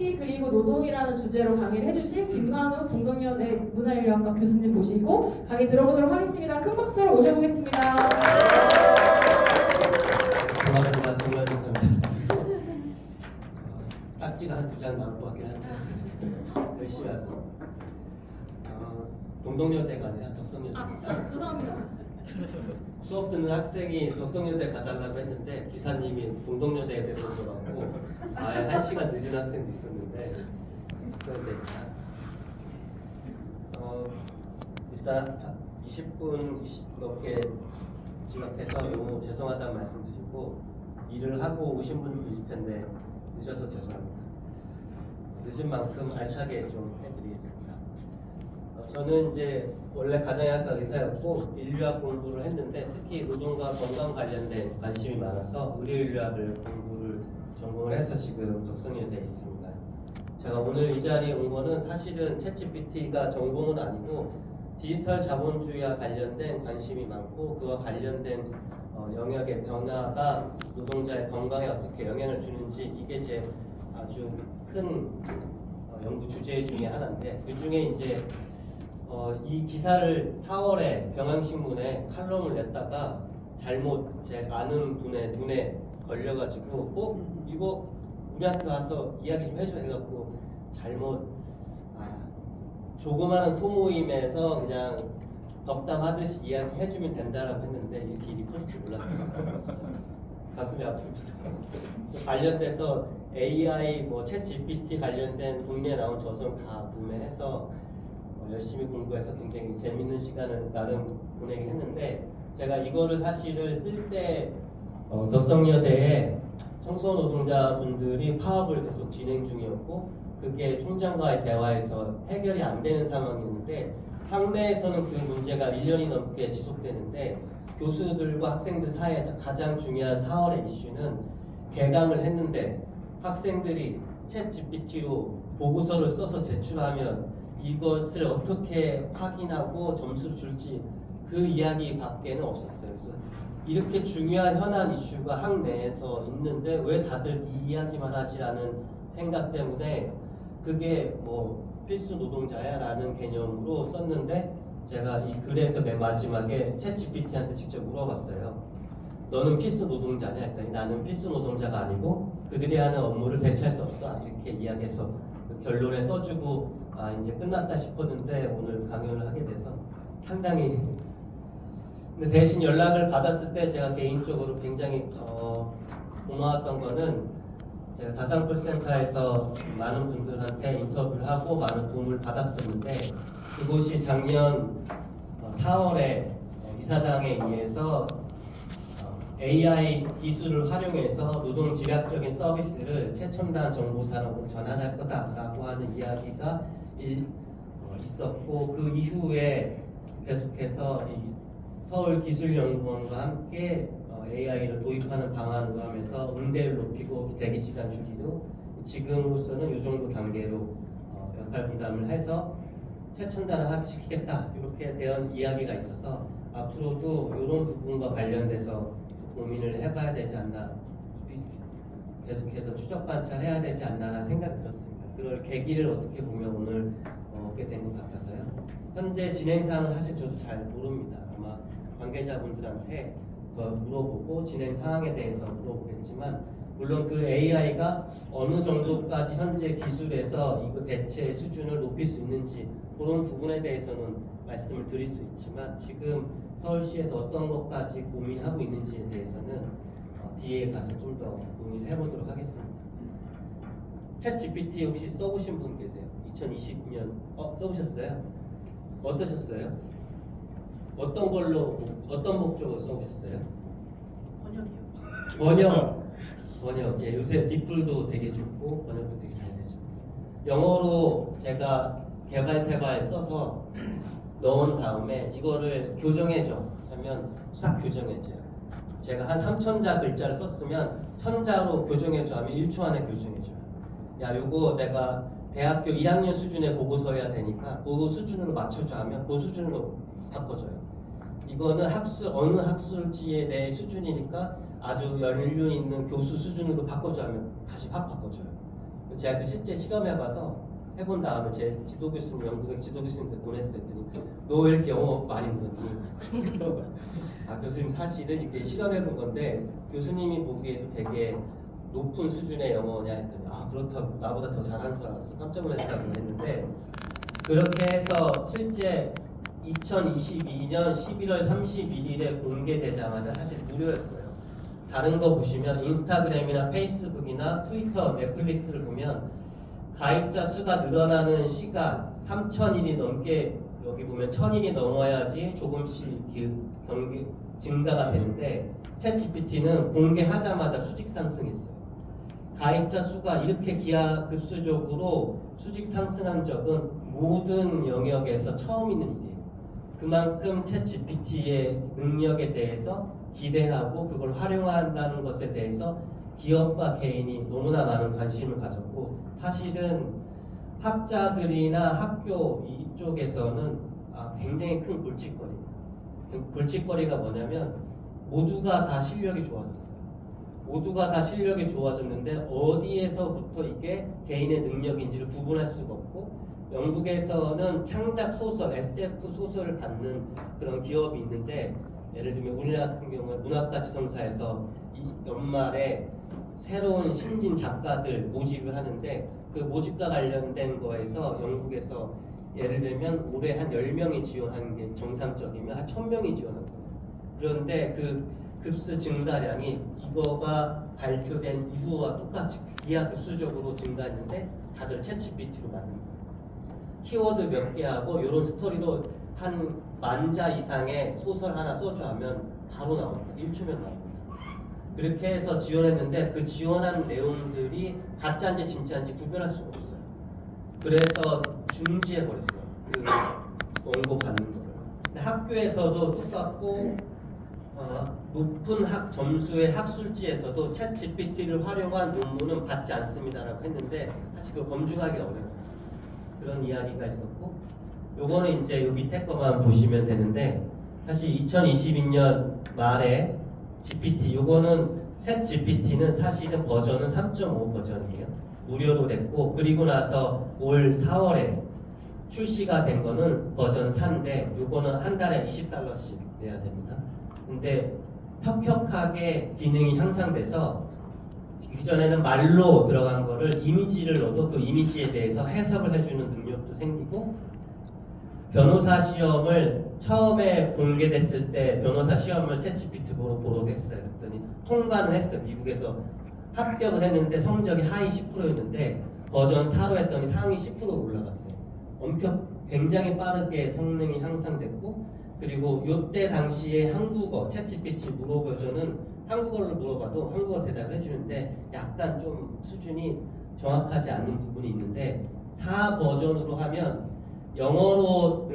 특기 그리고 노동이라는 주제로 강의를 해주실 김관욱 동덕여대 문화인류학과 교수님 모시고 강의 들어보도록 하겠습니다. 큰 박수로 모셔보겠습니다. 고맙습니다. 정말 감사합니다. 딱지가 한 두 장 나올 것 같긴 한데 열심히 왔습니다. 동덕여대가 아니라 덕성여대. 죄송합니다. 수업 듣는 학생이 덕성여대 가달라고 했는데 기사님이 동덕여대에 데려오셔가지고 아예 1시간 늦은 학생도 있었는데 덕성여대입니다. 일단 20분 넘게 지각해서 너무 죄송하다는 말씀드리고 일을 하고 오신 분도 있을 텐데 늦어서 죄송합니다. 늦은 만큼 알차게 좀 해드리겠습니다. 저는 이제 원래 가정의학과 의사였고 인류학 공부를 했는데 특히 노동과 건강 관련된 관심이 많아서 의료인류학을 공부를 전공을 해서 지금 덕성여대에 있습니다. 제가 오늘 이 자리에 온 거는 사실은 챗GPT가 전공은 아니고 디지털 자본주의와 관련된 관심이 많고 그와 관련된 영역의 변화가 노동자의 건강에 어떻게 영향을 주는지 이게 제 아주 큰 연구 주제 중에 하나인데 그 중에 이제 이 기사를 4월에 경향신문에 칼럼을 냈다가 잘못 제 아는 분의 눈에 걸려가지고 이거 우리한테 와서 이야기 좀 해줘 해갖고 잘못 조그마한 소모임에서 그냥 덕담하듯이 이야기 해주면 된다라고 했는데 이렇게 일이 커질 줄 몰랐어요. 진짜 가슴이 아픕니다. 관련돼서 AI 챗 GPT 관련된 국내에 나온 저서는 다 구매해서 열심히 공부해서 굉장히 재밌는 시간을 나름 보내긴 했는데 제가 이거를 사실을 쓸 때 덕성여대에 청소노동자분들이 파업을 계속 진행 중이었고 그게 총장과의 대화에서 해결이 안 되는 상황이었는데 학내에서는 그 문제가 1년이 넘게 지속되는데 교수들과 학생들 사이에서 가장 중요한 4월의 이슈는 개강을 했는데 학생들이 챗 GPT로 보고서를 써서 제출하면 이것을 어떻게 확인하고 점수를 줄지 그 이야기 밖에는 없었어요. 그래서 이렇게 중요한 현안 이슈가 학내에서 있는데 왜 다들 이 이야기만 하지라는 생각 때문에 그게 필수 노동자야 라는 개념으로 썼는데 제가 이 글에서 맨 마지막에 챗 GPT한테 직접 물어봤어요. 너는 필수 노동자냐 했더니 나는 필수 노동자가 아니고 그들이 하는 업무를 대체할 수 없어 이렇게 이야기해서 그 결론에 써주고 이제 끝났다 싶었는데 오늘 강연을 하게 돼서 상당히 근데 대신 연락을 받았을 때 제가 개인적으로 굉장히 고마웠던 거는 제가 다산콜센터에서 많은 분들한테 인터뷰를 하고 많은 도움을 받았었는데 그곳이 작년 4월에 이사장에 의해서 AI 기술을 활용해서 노동 집약적인 서비스를 최첨단 정보 산업으로 전환할 거다라고 하는 이야기가 있었고 그 이후에 계속해서 이 서울기술연구원과 함께 AI를 도입하는 방안으로 하면서 응대를 높이고 대기 시간 줄이고 지금으로서는 이 정도 단계로 역할 분담을 해서 최첨단을 시키겠다 이렇게 대한 이야기가 있어서 앞으로도 이런 부분과 관련돼서 고민을 해봐야 되지 않나 계속해서 추적 관찰해야 되지 않나라는 생각이 들었습니다. 그럴 계기를 어떻게 보면 오늘 얻게 된 것 같아서요. 현재 진행 사항은 사실 저도 잘 모릅니다. 아마 관계자분들한테 물어보고 진행 사항에 대해서 물어보겠지만 물론 그 AI가 어느 정도까지 현재 기술에서 이거 대체 수준을 높일 수 있는지 그런 부분에 대해서는 말씀을 드릴 수 있지만 지금 서울시에서 어떤 것까지 고민하고 있는지에 대해서는 뒤에 가서 좀 더 고민을 해보도록 하겠습니다. 챗 GPT 혹시 써보신 분 계세요? 2020년 써보셨어요? 어떠셨어요? 어떤 걸로 어떤 목적으로 써보셨어요? 번역이요. 번역. 예, 요새 뒷불도 되게 좋고 번역도 되게 잘 되죠. 영어로 제가 개발세바에 써서 넣은 다음에 이거를 교정해줘 하면 싹 교정해줘요. 제가 한 3,000자 글자를 썼으면 1,000자로 교정해줘 하면 1초 안에 교정해줘요. 야 요거 내가 대학교 1학년 수준의 보고서여야 되니까 그 수준으로 맞춰줘 하면 그 수준으로 바꿔줘요. 이거는 어느 학술지에 대해 수준이니까 아주 연륜 있는 교수 수준으로 바꿔줘 하면 다시 확 바꿔줘요. 제가 그 실제 실험해봐서 해본 다음에 제 지도 교수님, 영국의 지도 교수님한테 보냈어요. 너 왜 이렇게 영어 많이 늘었니? 아 교수님 사실은 이렇게 실험해본 건데 교수님이 보기에도 되게 높은 수준의 영어냐 했더니 아 그렇다고 나보다 더 잘하는 줄 알았어. 깜짝 놀랐다고 했는데 그렇게 해서 실제 2022년 11월 31일에 공개되자마자 사실 무료였어요. 다른 거 보시면 인스타그램이나 페이스북이나 트위터, 넷플릭스를 보면 가입자 수가 늘어나는 시간 3,000일이 넘게 여기 보면 1,000일이 넘어야지 조금씩 경기 증가가 되는데 챗GPT는 공개하자마자 수직 상승했어요. 가입자 수가 이렇게 기하급수적으로 수직 상승한 적은 모든 영역에서 처음 있는 일이에요. 그만큼 챗GPT의 능력에 대해서 기대하고 그걸 활용한다는 것에 대해서 기업과 개인이 너무나 많은 관심을 가졌고 사실은 학자들이나 학교 이쪽에서는 굉장히 큰 골칫거리입니다. 골칫거리가 뭐냐면 모두가 다 실력이 좋아졌어요. 모두가 다 실력이 좋아졌는데 어디에서부터 이게 개인의 능력인지를 구분할 수가 없고 영국에서는 창작 소설, SF 소설을 받는 그런 기업이 있는데 예를 들면 우리나라 같은 경우에 문학가 지성사에서 이 연말에 새로운 신진 작가들 모집을 하는데 그 모집과 관련된 거에서 영국에서 예를 들면 올해 한 10명이 지원하는 게 정상적이면 한 1,000명이 지원한 거예요. 그런데 그 급수 증가량이 이거가 발표된 이후와 똑같이 기하급수적으로 증가했는데 다들 챗GPT로 만든 거예요. 키워드 몇 개 하고 이런 스토리로 한 10,000자 이상의 소설 하나 써줘 하면 바로 나옵니다. 1초면 나옵니다. 그렇게 해서 지원했는데 그 지원한 내용들이 가짜인지 진짜인지 구별할 수가 없어요. 그래서 중지해버렸어요. 그 원고 받는 거를. 근데 학교에서도 똑같고 높은 점수의 학술지에서도 챗 GPT를 활용한 논문은 받지 않습니다라고 했는데 사실 그걸 검증하기 어려워요. 그런 이야기가 있었고 요거는 이제 요 밑에 거만 보시면 되는데 사실 2022년 말에 GPT 요거는 챗 GPT는 사실은 버전은 3.5 버전이에요. 무료로 됐고 그리고 나서 올 4월에 출시가 된 거는 버전 4인데 요거는 한 달에 $20씩 내야 됩니다. 근데 혁혁하게 기능이 향상돼서 그전에는 말로 들어간 거를 이미지를 넣어도 그 이미지에 대해서 해석을 해주는 능력도 생기고 변호사 시험을 처음에 공개됐을 때 변호사 시험을 챗GPT로 보러 했어요. 그랬더니 통과는 했어요. 미국에서 합격을 했는데 성적이 하위 10%였는데 버전 4로 했더니 상위 10%로 올라갔어요. 굉장히 빠르게 성능이 향상됐고 그리고 요때 당시에 한국어 챗GPT 물어보면은 한국어를 물어봐도 한국어로 대답을 해주는데 약간 좀 수준이 정확하지 않는 부분이 있는데 4 버전으로 하면 영어로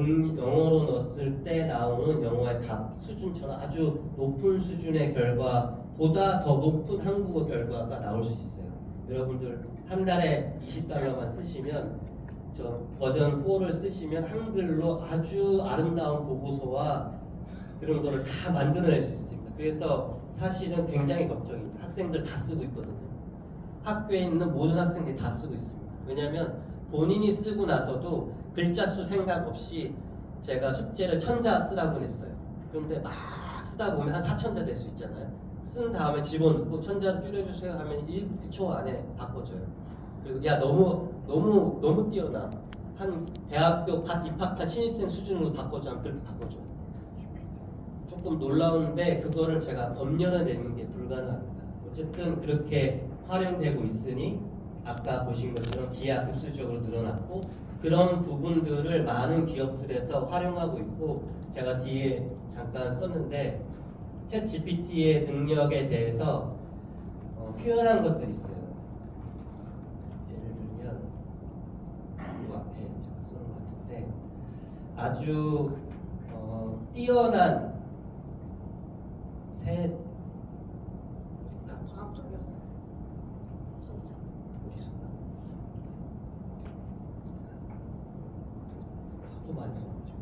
넣었을 때 나오는 영어의 답 수준처럼 아주 높은 수준의 결과보다 더 높은 한국어 결과가 나올 수 있어요. 여러분들 한 달에 $20만 쓰시면 저 버전 4를 쓰시면 한글로 아주 아름다운 보고서와 이런 거를 다 만들어낼 수 있습니다. 그래서 사실은 굉장히 걱정입니다. 학생들 다 쓰고 있거든요. 학교에 있는 모든 학생들이 다 쓰고 있습니다. 왜냐하면 본인이 쓰고 나서도 글자 수 생각 없이 제가 숙제를 1,000자 쓰라고 했어요. 그런데 막 쓰다 보면 한 4,000자 될 수 있잖아요. 쓴 다음에 집어넣고 1,000자 줄여주세요 하면 1초 안에 바꿔줘요. 그리고 야 너무 뛰어나. 한 대학교 갓 입학한 신입생 수준으로 바꿔줘 하면 그렇게 바꿔줘요. 조금 놀라운데 그거를 제가 법령화내는 게 불가능합니다. 어쨌든 그렇게 활용되고 있으니 아까 보신 것처럼 기하급수적으로 늘어났고 그런 부분들을 많은 기업들에서 활용하고 있고 제가 뒤에 잠깐 썼는데 챗 GPT의 능력에 대해서 표현한 것들이 있어요. 예를 들면 이 앞에 제가 쓰는 것 같은데 아주 뛰어난 새 과학 쪽이었어요. 어디 있었나? 하도 많이 써가지고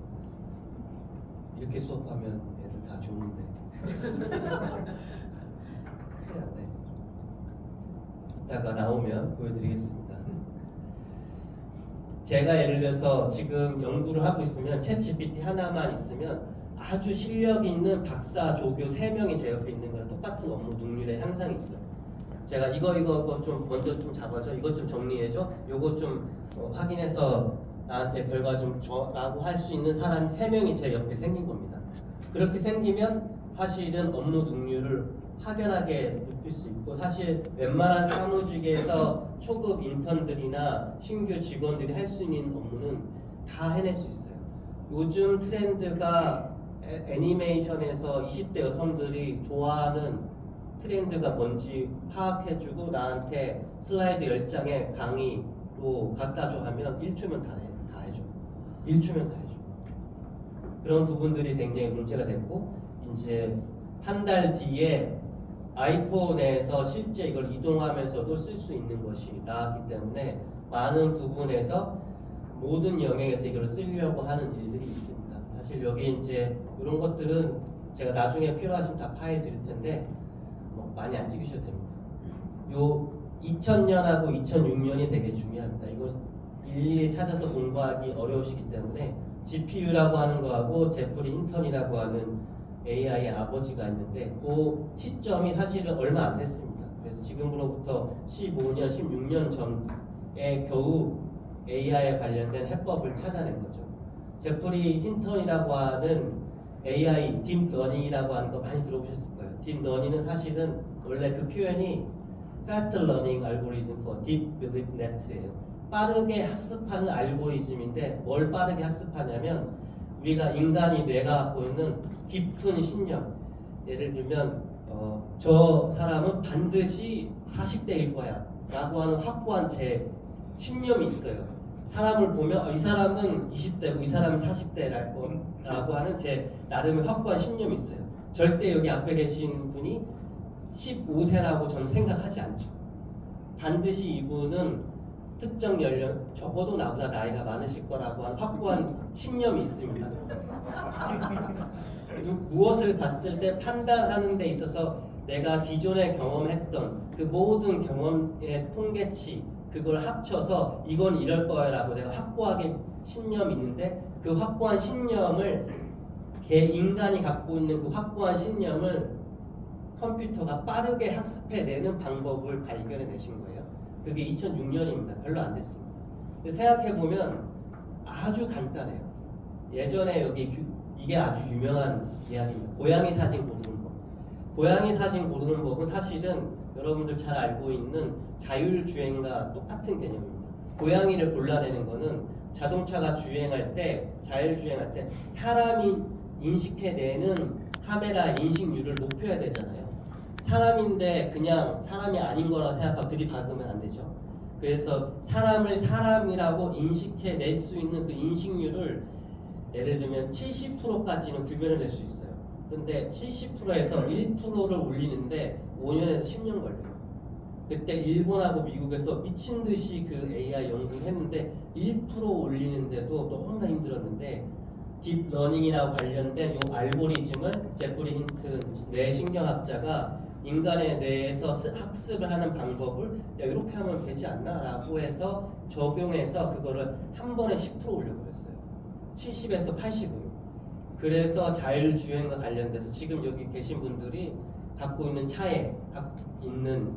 이렇게 수업하면 애들 다 좋은데 큰일 났네. 이따가 나오면 보여드리겠습니다. 제가 예를 들어서 지금 연구를 하고 있으면 챗 GPT 하나만 있으면 아주 실력 있는 박사, 조교 3명이 제 옆에 있는 거랑 똑같은 업무 능률의 향상이 있어요. 제가 이거 좀 먼저 좀 잡아줘, 이것 좀 정리해줘, 요거 좀 확인해서 나한테 결과 좀 줘라고 할 수 있는 사람이 3명이 제 옆에 생긴 겁니다. 그렇게 생기면 사실은 업무 능률을 확연하게 높일 수 있고, 사실 웬만한 사무직에서 초급 인턴들이나 신규 직원들이 할 수 있는 업무는 다 해낼 수 있어요. 요즘 트렌드가 애니메이션에서 20대 여성들이 좋아하는 트렌드가 뭔지 파악해주고 나한테 슬라이드 10장에 강의로 갖다 줘 하면 1초면 다 해줘. 1초면 다 해줘. 그런 부분들이 굉장히 문제가 됐고, 이제 한 달 뒤에 아이폰에서 실제 이걸 이동하면서도 쓸 수 있는 것이 나왔기 때문에 많은 부분에서 모든 영역에서 이걸 쓰려고 하는 일들이 있습니다. 사실 여기 이제 이런 것들은 제가 나중에 필요하시면 다 파일 드릴 텐데 많이 안 찍으셔도 됩니다. 요 2000년하고 2006년이 되게 중요합니다. 이건 일일이 찾아서 공부하기 어려우시기 때문에 GPU라고 하는 거하고 제프리 힌턴이라고 하는 AI의 아버지가 있는데 그 시점이 사실은 얼마 안 됐습니다. 그래서 지금으로부터 15년, 16년 전에 겨우 AI에 관련된 해법을 찾아낸 거죠. 제프리 힌턴이라고 하는 AI 딥러닝이라고 하는 거 많이 들어보셨을 거예요. 딥러닝은 사실은 원래 그 표현이 Fast Learning Algorithm for Deep Belief Nets예요. 빠르게 학습하는 알고리즘인데 뭘 빠르게 학습하냐면 우리가 인간이 뇌가 갖고 있는 깊은 신념, 예를 들면 저 사람은 반드시 40대일 거야 라고 하는 확고한 제 신념이 있어요. 사람을 보면 이 사람은 20대고 이 사람은 40대라고 하는 제 나름의 확고한 신념이 있어요. 절대 여기 앞에 계신 분이 15세라고 저는 생각하지 않죠. 반드시 이분은 특정 연령, 적어도 나보다 나이가 많으실 거라고 하는 확고한 신념이 있습니다. 무엇을 봤을 때 판단하는 데 있어서 내가 기존에 경험했던 그 모든 경험의 통계치 그걸 합쳐서 이건 이럴 거야라고 내가 확고하게 신념이 있는데 그 확고한 신념을 인간이 갖고 있는 그 확고한 신념을 컴퓨터가 빠르게 학습해내는 방법을 발견해내신 거예요. 그게 2006년입니다. 별로 안 됐습니다. 생각해보면 아주 간단해요. 예전에 여기 이게 아주 유명한 이야기입니다. 고양이 사진 고르는 법. 고양이 사진 고르는 법은 사실은 여러분들 잘 알고 있는 자율주행과 똑같은 개념입니다. 고양이를 골라내는 거는 자동차가 주행할 때, 자율주행할 때 사람이 인식해내는 카메라 인식률을 높여야 되잖아요. 사람인데 그냥 사람이 아닌 거라고 생각하고 들이박으면 안 되죠. 그래서 사람을 사람이라고 인식해낼 수 있는 그 인식률을 예를 들면 70%까지는 구별해낼 수 있어요. 근데 70%에서 1%를 올리는데 5년에서 10년 걸려요. 그때 일본하고 미국에서 미친 듯이 그 AI 연구를 했는데 1% 올리는데도 너무나 힘들었는데 딥러닝이나 관련된 이 알고리즘을 제프리 힌튼 뇌신경학자가 인간의 뇌에서 학습을 하는 방법을 야 이렇게 하면 되지 않나? 라고 해서 적용해서 그거를 한 번에 10% 올려버렸어요. 70에서 80으로. 그래서 자율주행과 관련돼서 지금 여기 계신 분들이 갖고 있는 차에 있는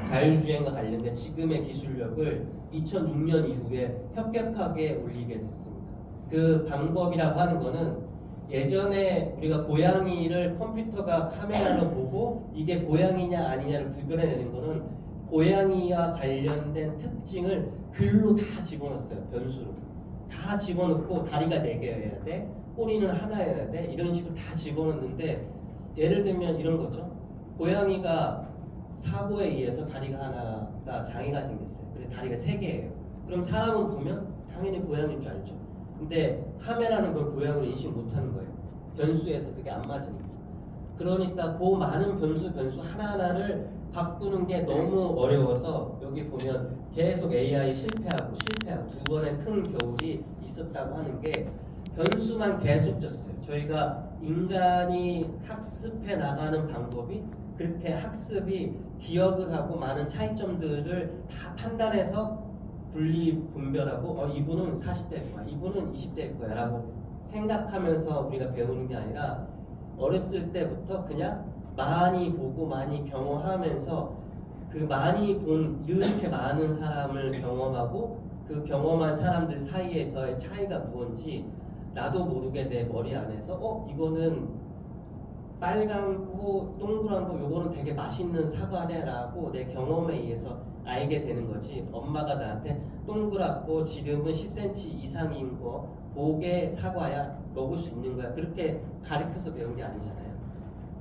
자율주행과 관련된 지금의 기술력을 2006년 이후에 혁격하게 올리게 됐습니다. 그 방법이라고 하는 거는 예전에 우리가 고양이를 컴퓨터가 카메라로 보고 이게 고양이냐 아니냐를 구별해내는 거는 고양이와 관련된 특징을 글로 다 집어넣었어요. 변수로. 다 집어넣고 다리가 4개여야 돼. 꼬리는 하나여야 돼. 이런 식으로 다 집어넣는데 예를 들면 이런 거죠. 고양이가 사고에 의해서 다리가 하나가 장애가 생겼어요. 그래서 다리가 3개예요. 그럼 사람은 보면 당연히 고양이인 줄 알죠. 근데 카메라는 그걸 고양이로 인식 못하는 거예요. 변수에서 그게 안 맞으니까. 그러니까 그 많은 변수 하나하나를 바꾸는 게 너무 어려워서 여기 보면 계속 AI 실패하고 2번의 큰 겨울이 있었다고 하는 게 변수만 계속 졌어요. 저희가 인간이 학습해 나가는 방법이 그렇게 학습이 기억을 하고 많은 차이점들을 다 판단해서 분리 분별하고 이분은 40대일 거야, 이분은 20대일 거야 라고 생각하면서 우리가 배우는 게 아니라 어렸을 때부터 그냥 많이 보고 많이 경험하면서 그 많이 본 이렇게 많은 사람을 경험하고 그 경험한 사람들 사이에서의 차이가 무언지 나도 모르게 내 머리 안에서 이거는 빨갛고 동그란 거 요거는 되게 맛있는 사과네 라고 내 경험에 의해서 알게 되는 거지. 엄마가 나한테 동그랗고 지름은 10cm 이상인 거 그게 사과야, 먹을 수 있는 거야, 그렇게 가르쳐서 배운 게 아니잖아요.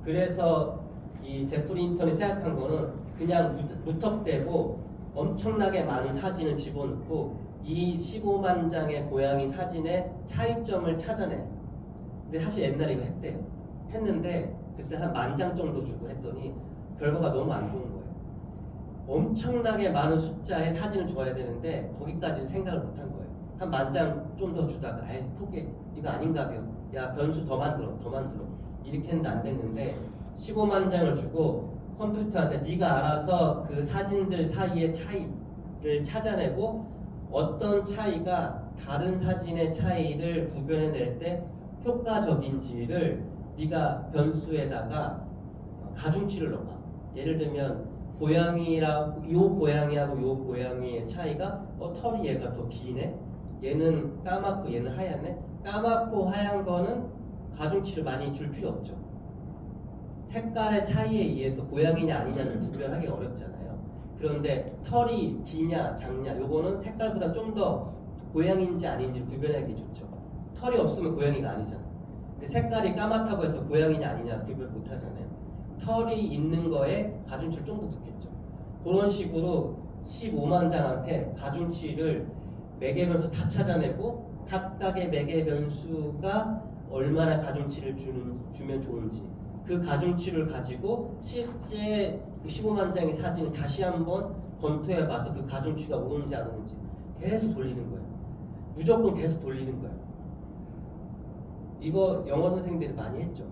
그래서 이 제프리 힌턴이 생각한 거는 그냥 무턱대고 엄청나게 많은 사진을 집어넣고 이 15만 장의 고양이 사진의 차이점을 찾아내. 근데 사실 옛날에 이거 했대요. 했는데 그때 한 10,000장 정도 주고 했더니 결과가 너무 안 좋은 거예요. 엄청나게 많은 숫자의 사진을 줘야 되는데 거기까지 생각을 못 한 거예요. 한 10,000장 좀 더 주다가 포기해, 이거 아닌가벼, 야 변수 더 만들어 이렇게 했는데 안 됐는데 15만 장을 주고 컴퓨터한테 네가 알아서 그 사진들 사이의 차이를 찾아내고 어떤 차이가 다른 사진의 차이를 구별해낼 때 효과적인지를 네가 변수에다가 가중치를 넣어봐. 예를 들면 요 고양이하고 요 고양이의 차이가 털이 얘가 더 기네, 얘는 까맣고 얘는 하얗네. 까맣고 하얀 거는 가중치를 많이 줄 필요 없죠. 색깔의 차이에 의해서 고양이냐 아니냐를 구별하기 어렵잖아요. 그런데 털이 기냐 작냐 요거는 색깔보다 좀 더 고양이인지 아닌지 구별하기 좋죠. 털이 없으면 고양이가 아니잖아. 근데 색깔이 까맣다고 해서 고양이냐 아니냐 구별 못 하잖아요. 털이 있는 거에 가중치를 좀 더 넣겠죠. 그런 식으로 15만 장한테 가중치를 매개 변수 다 찾아내고 각각의 매개 변수가 얼마나 가중치를 주면 좋은지 그 가중치를 가지고 실제 15만 장의 사진을 다시 한번 검토해 봐서 그 가중치가 오는지 안 오는지 계속 돌리는 거예요. 무조건 계속 돌리는 거예요. 이거 영어 선생님들이 많이 했죠.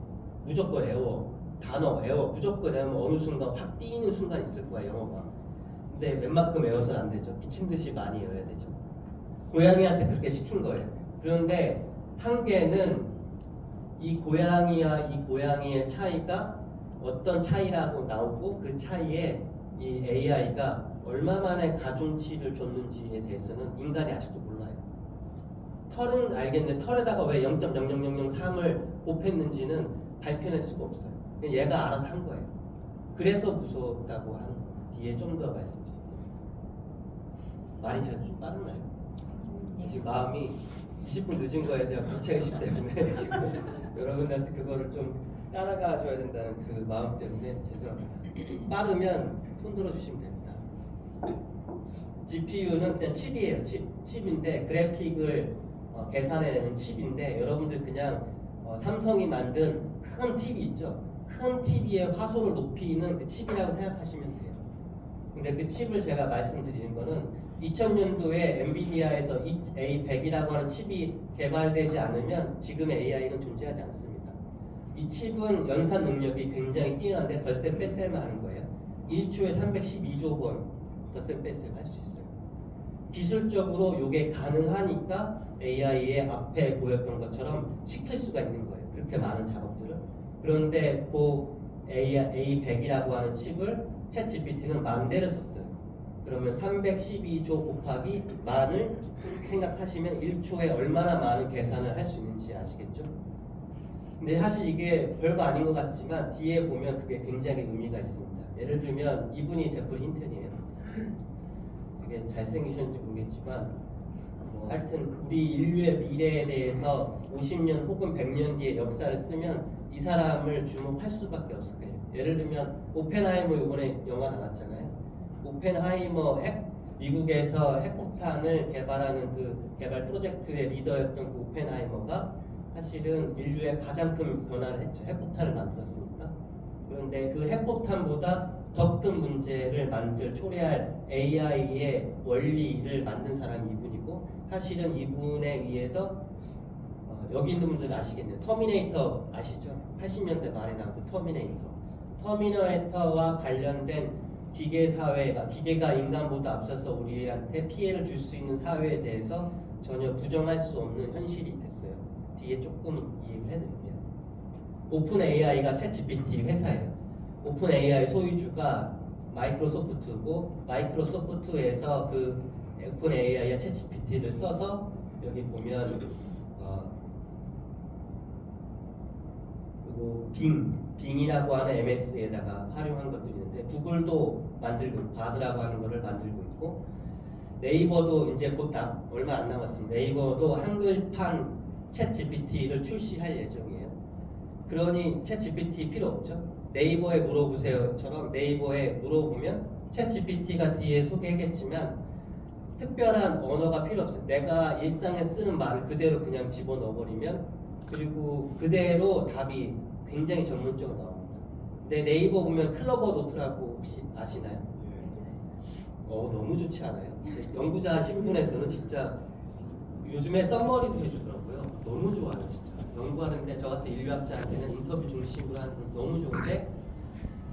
무조건 외워, 단어 외워, 무조건 외우면 어느 순간 확 뛰는 순간 있을 거야 영어가. 근데 웬만큼 외워서는 안 되죠. 미친 듯이 많이 외워야 되죠. 고양이한테 그렇게 시킨 거예요. 그런데 한계는 이 고양이와 이 고양이의 차이가 어떤 차이라고 나오고 그 차이에 이 AI가 얼마만에 가중치를 줬는지에 대해서는 인간이 아직도 몰라요. 털은 알겠는데 털에다가 왜 0.00003을 곱했는지는 밝혀낼 수가 없어요. 그냥 얘가 알아서 한 거예요. 그래서 무섭다고 하는 겁니다. 뒤에 좀 더 말씀드릴게요. 말이 좀 빠르나요? 지금 마음이 20분 늦은 거에 대한 부채의식 때문에 지금 여러분들한테 그거를 좀 따라가 줘야 된다는 그 마음 때문에 죄송합니다. 빠르면 손 들어 주시면 됩니다. GPU는 그냥 칩이에요. 칩인데 그래픽을 계산해내는 칩인데 여러분들 그냥 삼성이 만든 큰 TV 있죠. 큰 TV의 화소를 높이는 그 칩이라고 생각하시면 돼요. 근데 그 칩을 제가 말씀드리는 거는 2000년도에 엔비디아에서 A100이라고 하는 칩이 개발되지 않으면 지금의 AI는 존재하지 않습니다. 이 칩은 연산 능력이 굉장히 뛰어난데 덧셈 뺄셈을 하는 거예요. 1초에 312조 번 덧셈 뺄셈 할 수 있어요. 기술적으로 이게 가능하니까 AI의 앞에 보였던 것처럼 시킬 수가 있는 거예요. 그렇게 많은 작업들을. 그런데 그 A100이라고 하는 칩을 챗 GPT는 10,000대를 썼어요. 그러면 312조 곱하기 10,000을 생각하시면 1초에 얼마나 많은 계산을 할 수 있는지 아시겠죠? 근데 사실 이게 별거 아닌 것 같지만 뒤에 보면 그게 굉장히 의미가 있습니다. 예를 들면 이분이 제프리 힌튼이에요. 되게 잘생기셨는지 모르겠지만 하여튼 우리 인류의 미래에 대해서 50년 혹은 100년 뒤의 역사를 쓰면 이 사람을 주목할 수밖에 없을 거예요. 예를 들면 오펜하이머 이번에 영화 나왔잖아요. 오펜하이머 미국에서 핵폭탄을 개발하는 그 개발 프로젝트의 리더였던 그 오펜하이머가 사실은 인류의 가장 큰 변화를 했죠. 핵폭탄을 만들었으니까. 그런데 그 핵폭탄보다 더 큰 문제를 초래할 AI의 원리를 만든 사람이 이분이고 사실은 이분에 의해서 여기 있는 분들은 아시겠네요. 터미네이터 아시죠? 80년대 말에 나온 그 터미네이터와 관련된 기계 사회가 기계가 인간보다 앞서서 우리한테 피해를 줄 수 있는 사회에 대해서 전혀 부정할 수 없는 현실이 됐어요. 뒤에 조금 이해를 해드릴게요. 오픈 AI가 챗GPT 회사예요. 오픈 AI 소유주가 마이크로소프트고 마이크로소프트에서 그 오픈 AI와 챗GPT를 써서 여기 보면 그리고 빙이라고 하는 MS에다가 활용한 것들이 있는데 구글도 만들고 바드라고 하는 거를 만들고 있고 네이버도 이제 곧 얼마 안 남았습니다. 네이버도 한글판 챗GPT를 출시할 예정이에요. 그러니 챗GPT 필요 없죠. 네이버에 물어보세요처럼 네이버에 물어보면 챗GPT가 뒤에 소개하겠지만 특별한 언어가 필요 없어요. 내가 일상에 쓰는 말을 그대로 그냥 집어넣어버리면 그리고 그대로 답이 굉장히 전문적으로 나옵니다. 근데 네이버 보면 클로버 노트라고 혹시 아시나요? 너무 좋지 않아요? 제 연구자 신분에서는 진짜 요즘에 썸머리도 해주더라고요. 너무 좋아요, 진짜. 연구하는데 저 같은 인류학자한테는 인터뷰 중심으로 하는 건 너무 좋은데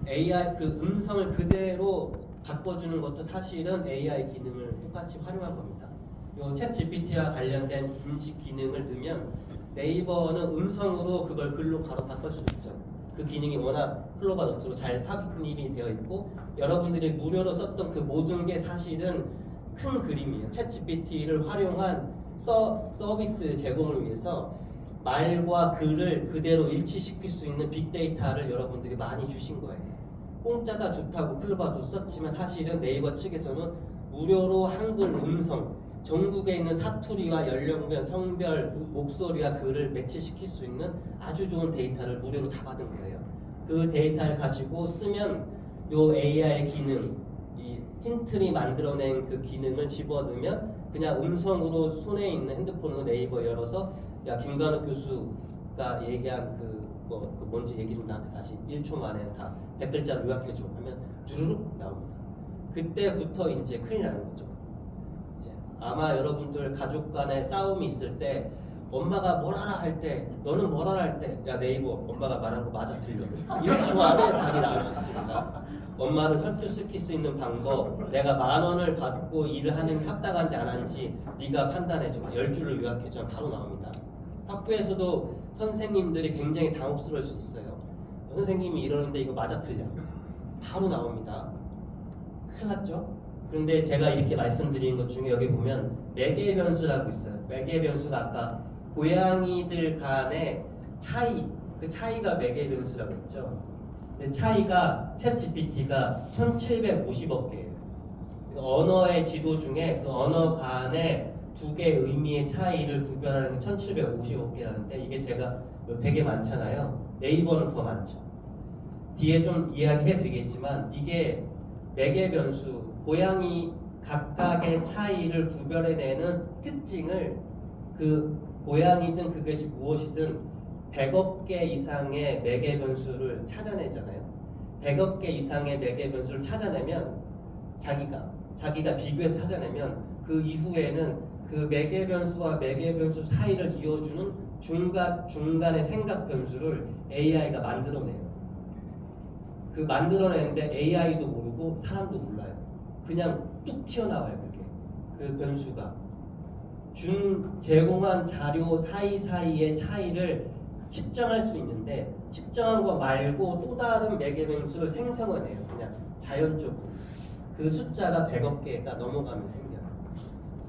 AI 그 음성을 그대로 바꿔주는 것도 사실은 AI 기능을 똑같이 활용한 겁니다. 요 챗GPT와 관련된 인식 기능을 넣으면 네이버는 음성으로 그걸 글로 바로 바꿀 수 있죠. 그 기능이 워낙 클로바 노트로 잘 확립이 되어 있고 여러분들이 무료로 썼던 그 모든 게 사실은 큰 그림이에요. 챗GPT를 활용한 서비스 제공을 위해서 말과 글을 그대로 일치시킬 수 있는 빅데이터를 여러분들이 많이 주신 거예요. 공짜다 좋다고 클로바도 썼지만 사실은 네이버 측에서는 무료로 한글 음성 전국에 있는 사투리와 연령별, 성별, 목소리와 글을 매치시킬 수 있는 아주 좋은 데이터를 무료로 다 받은 거예요. 그 데이터를 가지고 쓰면 요 AI 기능, 이 힌트리 만들어낸 그 기능을 집어넣으면 그냥 음성으로 손에 있는 핸드폰으로 네이버 열어서 야 김관욱 교수가 얘기한 그 뭔지 얘기 좀 나한테 다시 1초 만에 다 100글자로 요약해줘 하면 주르륵 나옵니다. 그때부터 이제 큰일 나는 거죠. 이제 아마 여러분들 가족 간에 싸움이 있을 때 엄마가 뭐라라 할 때 너는 뭐라라 할 때 야 네이버 엄마가 말한 거 맞아 틀려 1초 안에 답이 나올 수 있습니다. 엄마를 설득시킬 수 있는 방법 내가 10,000원을 받고 일을 하는 게 합당한지 안 한지 네가 판단해줘 10줄을 요약해줘 바로 나옵니다. 학교에서도 선생님들이 굉장히 당혹스러울 수 있어요. 선생님이 이러는데 이거 맞아 틀려 바로 나옵니다. 큰일 났죠? 그런데 제가 이렇게 말씀드린 것 중에 여기 보면 매개 변수라고 있어요. 매개 변수가 아까 고양이들 간의 차이, 그 차이가 매개 변수라고 했죠. 근데 차이가 챗GPT가 1750억 개예요. 언어의 지도 중에 그 언어 간의 두 개의 의미의 차이를 구별하는 게 1750억 개라는데 이게 제가 되게 많잖아요. 네이버는 더 많죠. 뒤에 좀 이야기해 드리겠지만 이게 매개 변수, 고양이 각각의 차이를 구별해내는 특징을 그 고양이든 그것이 무엇이든 100억 개 이상의 매개 변수를 찾아내잖아요. 100억 개 이상의 매개 변수를 찾아내면 자기가 비교해서 찾아내면 그 이후에는 그 매개 변수와 매개 변수 사이를 이어주는 중간의 생각 변수를 AI가 만들어내요. 그 만들어내는데 AI도 모르고 사람도 몰라요. 그냥 뚝 튀어나와요. 그게 그 변수가 제공한 자료 사이사이의 차이를 측정할 수 있는데 측정한 거 말고 또 다른 매개 변수를 생성해내요. 그냥 자연적으로 그 숫자가 100억 개가 넘어가면 생겨요.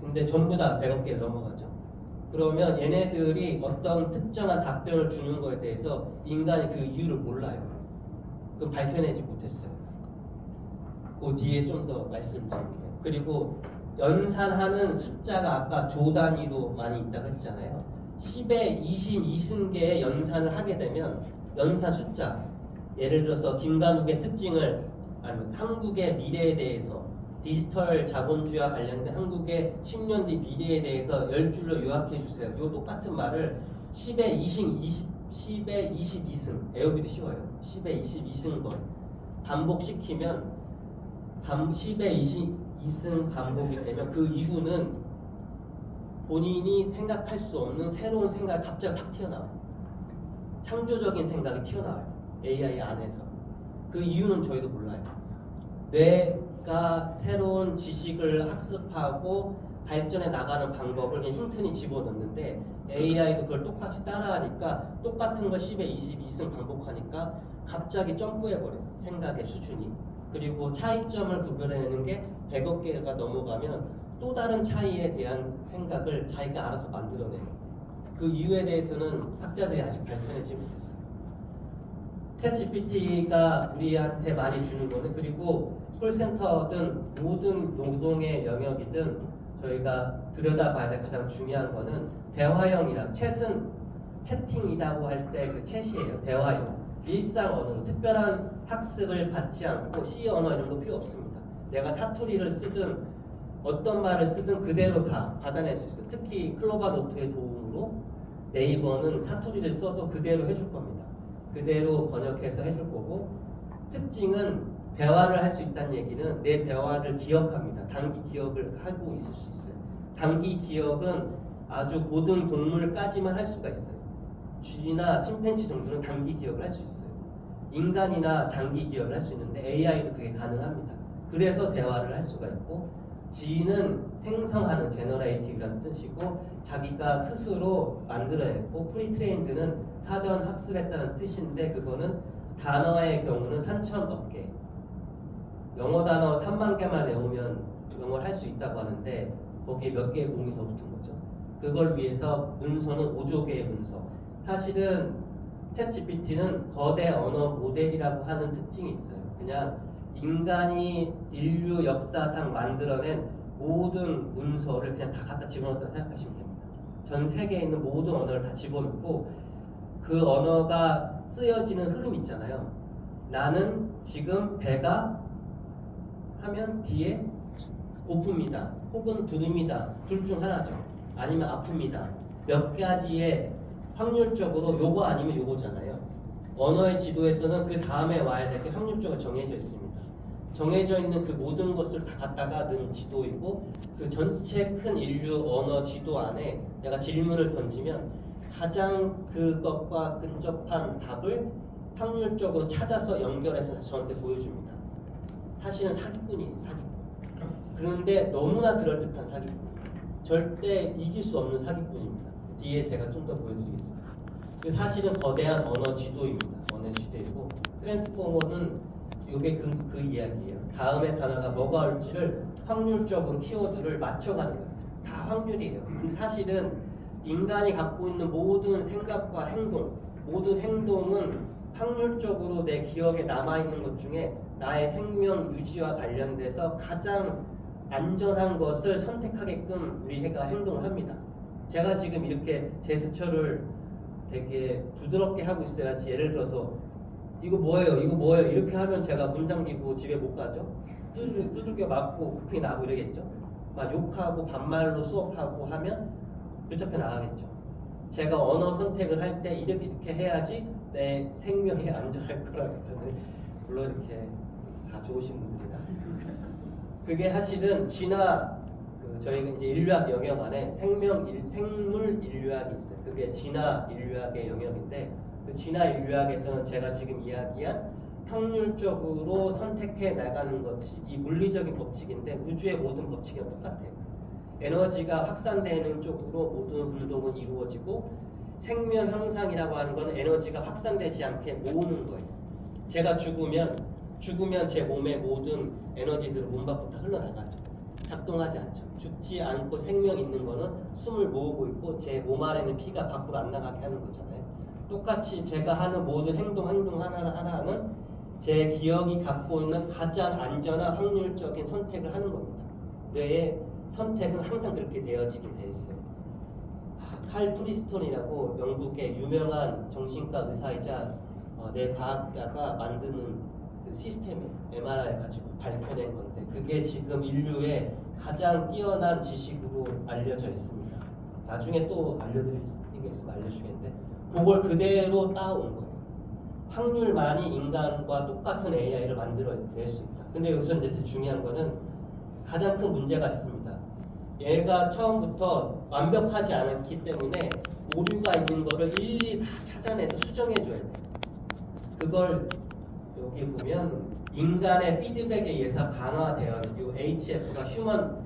근데 전부 다 100억 개 넘어가죠. 그러면 얘네들이 어떤 특정한 답변을 주는 거에 대해서 인간이 그 이유를 몰라요. 그건 밝혀내지 못했어요. 그 뒤에 좀 더 말씀드릴게요. 그리고 연산하는 숫자가 아까 조 단위로 많이 있다고 했잖아요. 10에 22승계의 연산을 하게 되면 연산 숫자 예를 들어서 김관욱의 특징을 아니면 한국의 미래에 대해서 디지털 자본주의와 관련된 한국의 10년 뒤 미래에 대해서 10줄로 요약해 주세요. 이 똑같은 말을 10에 22승 외우기도 쉬워요. 10에 22승권 반복시키면 10에 22승 반복이 되면 그 이후는 본인이 생각할 수 없는 새로운 생각이 갑자기 확 튀어나와요. 창조적인 생각이 튀어나와요. AI 안에서. 그 이유는 저희도 몰라요. 뇌가 새로운 지식을 학습하고 발전해 나가는 방법을 그냥 흉튼히 집어넣는데 AI도 그걸 똑같이 따라하니까 똑같은 걸 10에 22승 반복하니까 갑자기 점프해버려요. 생각의 수준이. 그리고 차이점을 구별해내는 게 100억 개가 넘어가면 또 다른 차이에 대한 생각을 자기가 알아서 만들어내요. 그 이유에 대해서는 학자들이 아직 발견하지 못했어요. 챗GPT가 우리한테 많이 주는 거는, 그리고 콜센터든 모든 노동의 영역이든 저희가 들여다봐야 될 가장 중요한 거는 대화형이랑, 챗은 채팅이라고 할 때 그 챗이에요. 대화형. 일상 언어로 특별한 학습을 받지 않고 C 언어 이런 거 필요 없습니다. 내가 사투리를 쓰든 어떤 말을 쓰든 그대로 다 받아낼 수 있어요. 특히 클로바 노트의 도움으로 네이버는 사투리를 써도 그대로 해줄 겁니다. 그대로 번역해서 해줄 거고, 특징은 대화를 할 수 있다는 얘기는 내 대화를 기억합니다. 단기 기억을 하고 있을 수 있어요. 단기 기억은 아주 고등 동물까지만 할 수가 있어요. 쥐나 침팬지 정도는 단기 기억을 할 수 있어요. 인간이나 장기 기억을 할 수 있는데 AI도 그게 가능합니다. 그래서 대화를 할 수가 있고, 지는 생성하는 제너레이티브라는 뜻이고 자기가 스스로 만들어냈고, 프리트레인드는 사전 학습했다는 뜻인데 그거는 단어의 경우는 3,000억 개, 영어 단어 3만 개만 외우면 영어를 할 수 있다고 하는데 거기에 몇 개의 공이 더 붙은 거죠. 그걸 위해서 문서는 5조 개의 문서. 사실은 챗GPT는 거대 언어 모델이라고 하는 특징이 있어요. 그냥 인간이 인류 역사상 만들어낸 모든 문서를 그냥 다 갖다 집어넣었다고 생각하시면 됩니다. 전 세계에 있는 모든 언어를 다 집어넣고 그 언어가 쓰여지는 흐름 있잖아요. 나는 지금 배가 하면 뒤에 고픕니다. 혹은 두릅니다. 둘 중 하나죠. 아니면 아픕니다. 몇 가지의 확률적으로 요거 아니면 요거잖아요. 언어의 지도에서는 그 다음에 와야 될 게 확률적으로 정해져 있습니다. 정해져 있는 그 모든 것을 다 갖다가 넣은 지도이고, 그 전체 큰 인류 언어 지도 안에 내가 질문을 던지면 가장 그것과 근접한 답을 확률적으로 찾아서 연결해서 저한테 보여줍니다. 사실은 사기꾼이에요, 사기꾼. 그런데 너무나 그럴듯한 사기꾼. 절대 이길 수 없는 사기꾼입니다. 뒤에 제가 좀 더 보여드리겠습니다. 사실은 거대한 언어 지도입니다. 언어 지도이고, 트랜스포머는 이게 그 이야기예요. 다음에 단어가 뭐가 올지를 확률적으로 키워드를 맞춰가는 거예요. 다 확률이에요. 사실은 인간이 갖고 있는 모든 생각과 행동, 모든 행동은 확률적으로 내 기억에 남아있는 것 중에 나의 생명 유지와 관련돼서 가장 안전한 것을 선택하게끔 우리 해가 행동을 합니다. 제가 지금 이렇게 제스처를 되게 부드럽게 하고 있어야지, 예를 들어서 이거 뭐예요? 이거 뭐예요? 이렇게 하면 제가 문 잠기고 집에 못 가죠? 두들겨 맞고 코피 나고 이러겠죠? 막 욕하고 반말로 수업하고 하면 붙잡혀 나가겠죠? 제가 언어 선택을 할 때 이렇게 해야지 내 생명이 안전할 거라고 하면, 물론 이렇게 다 좋으신 분들이라 그게 사실은 저희가 이제 인류학 영역 안에 생물 인류학이 있어요. 그게 진화 인류학의 영역인데, 그 진화 인류학에서는 제가 지금 이야기한 확률적으로 선택해 나가는 것이 이 물리적인 법칙인데, 우주의 모든 법칙이랑 똑같아요. 에너지가 확산되는 쪽으로 모든 운동은 이루어지고, 생명 형상이라고 하는 건 에너지가 확산되지 않게 모으는 거예요. 제가 죽으면 제 몸의 모든 에너지들은 몸 밖부터 흘러나가죠. 작동하지 않죠. 죽지 않고 생명 있는 거는 숨을 모으고 있고 제 몸 안에는 피가 밖으로 안 나가게 하는 거잖아요. 똑같이 제가 하는 모든 행동 하나하나는 제 기억이 갖고 있는 가장 안전한 확률적인 선택을 하는 겁니다. 뇌의 선택은 항상 그렇게 되어지게 되어 있어요. 칼 프리스톤이라고 영국의 유명한 정신과 의사이자 뇌과학자가 만드는 그 시스템이에요. MRI 가지고 밝혀낸 건데, 그게 지금 인류의 가장 뛰어난 지식으로 알려져 있습니다. 나중에 또 알려드리겠으면 알려주겠는데, 그걸 그대로 따온 거예요. 확률만이 인간과 똑같은 AI를 만들어낼 수 있다. 근데 여기서 이제 중요한 거는 가장 큰 문제가 있습니다. 얘가 처음부터 완벽하지 않았기 때문에 오류가 있는 거를 일일이 다 찾아내서 수정해줘야 돼요. 그걸 여기 보면 인간의 피드백에 의해서 강화되어야 이 HF가 휴먼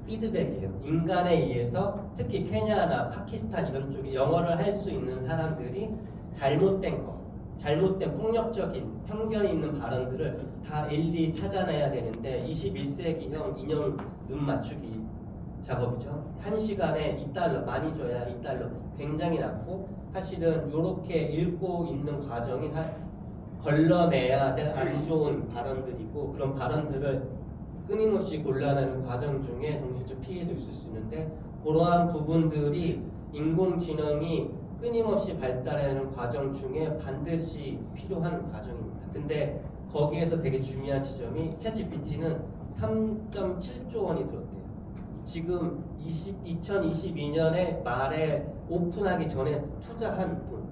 피드백이에요. 인간에 의해서 특히 케냐나 파키스탄 이런 쪽에 영어를 할 수 있는 사람들이 잘못된 거, 잘못된 폭력적인 편견이 있는 발언들을 다 일일이 찾아내야 되는데 21세기형 인형 눈 맞추기 작업이죠. 1시간에 $2 많이 줘야 $2 굉장히 낮고 사실은 이렇게 읽고 있는 과정이 걸러내야 될 안 좋은 발언들이고 그런 발언들을 끊임없이 골라내는 과정 중에 정신적 피해도 있을 수 있는데 그러한 부분들이 인공지능이 끊임없이 발달하는 과정 중에 반드시 필요한 과정입니다. 근데 거기에서 되게 중요한 지점이 챗GPT는 3.7조 원이 들었대요. 지금 2022년에 말에 오픈하기 전에 투자한 돈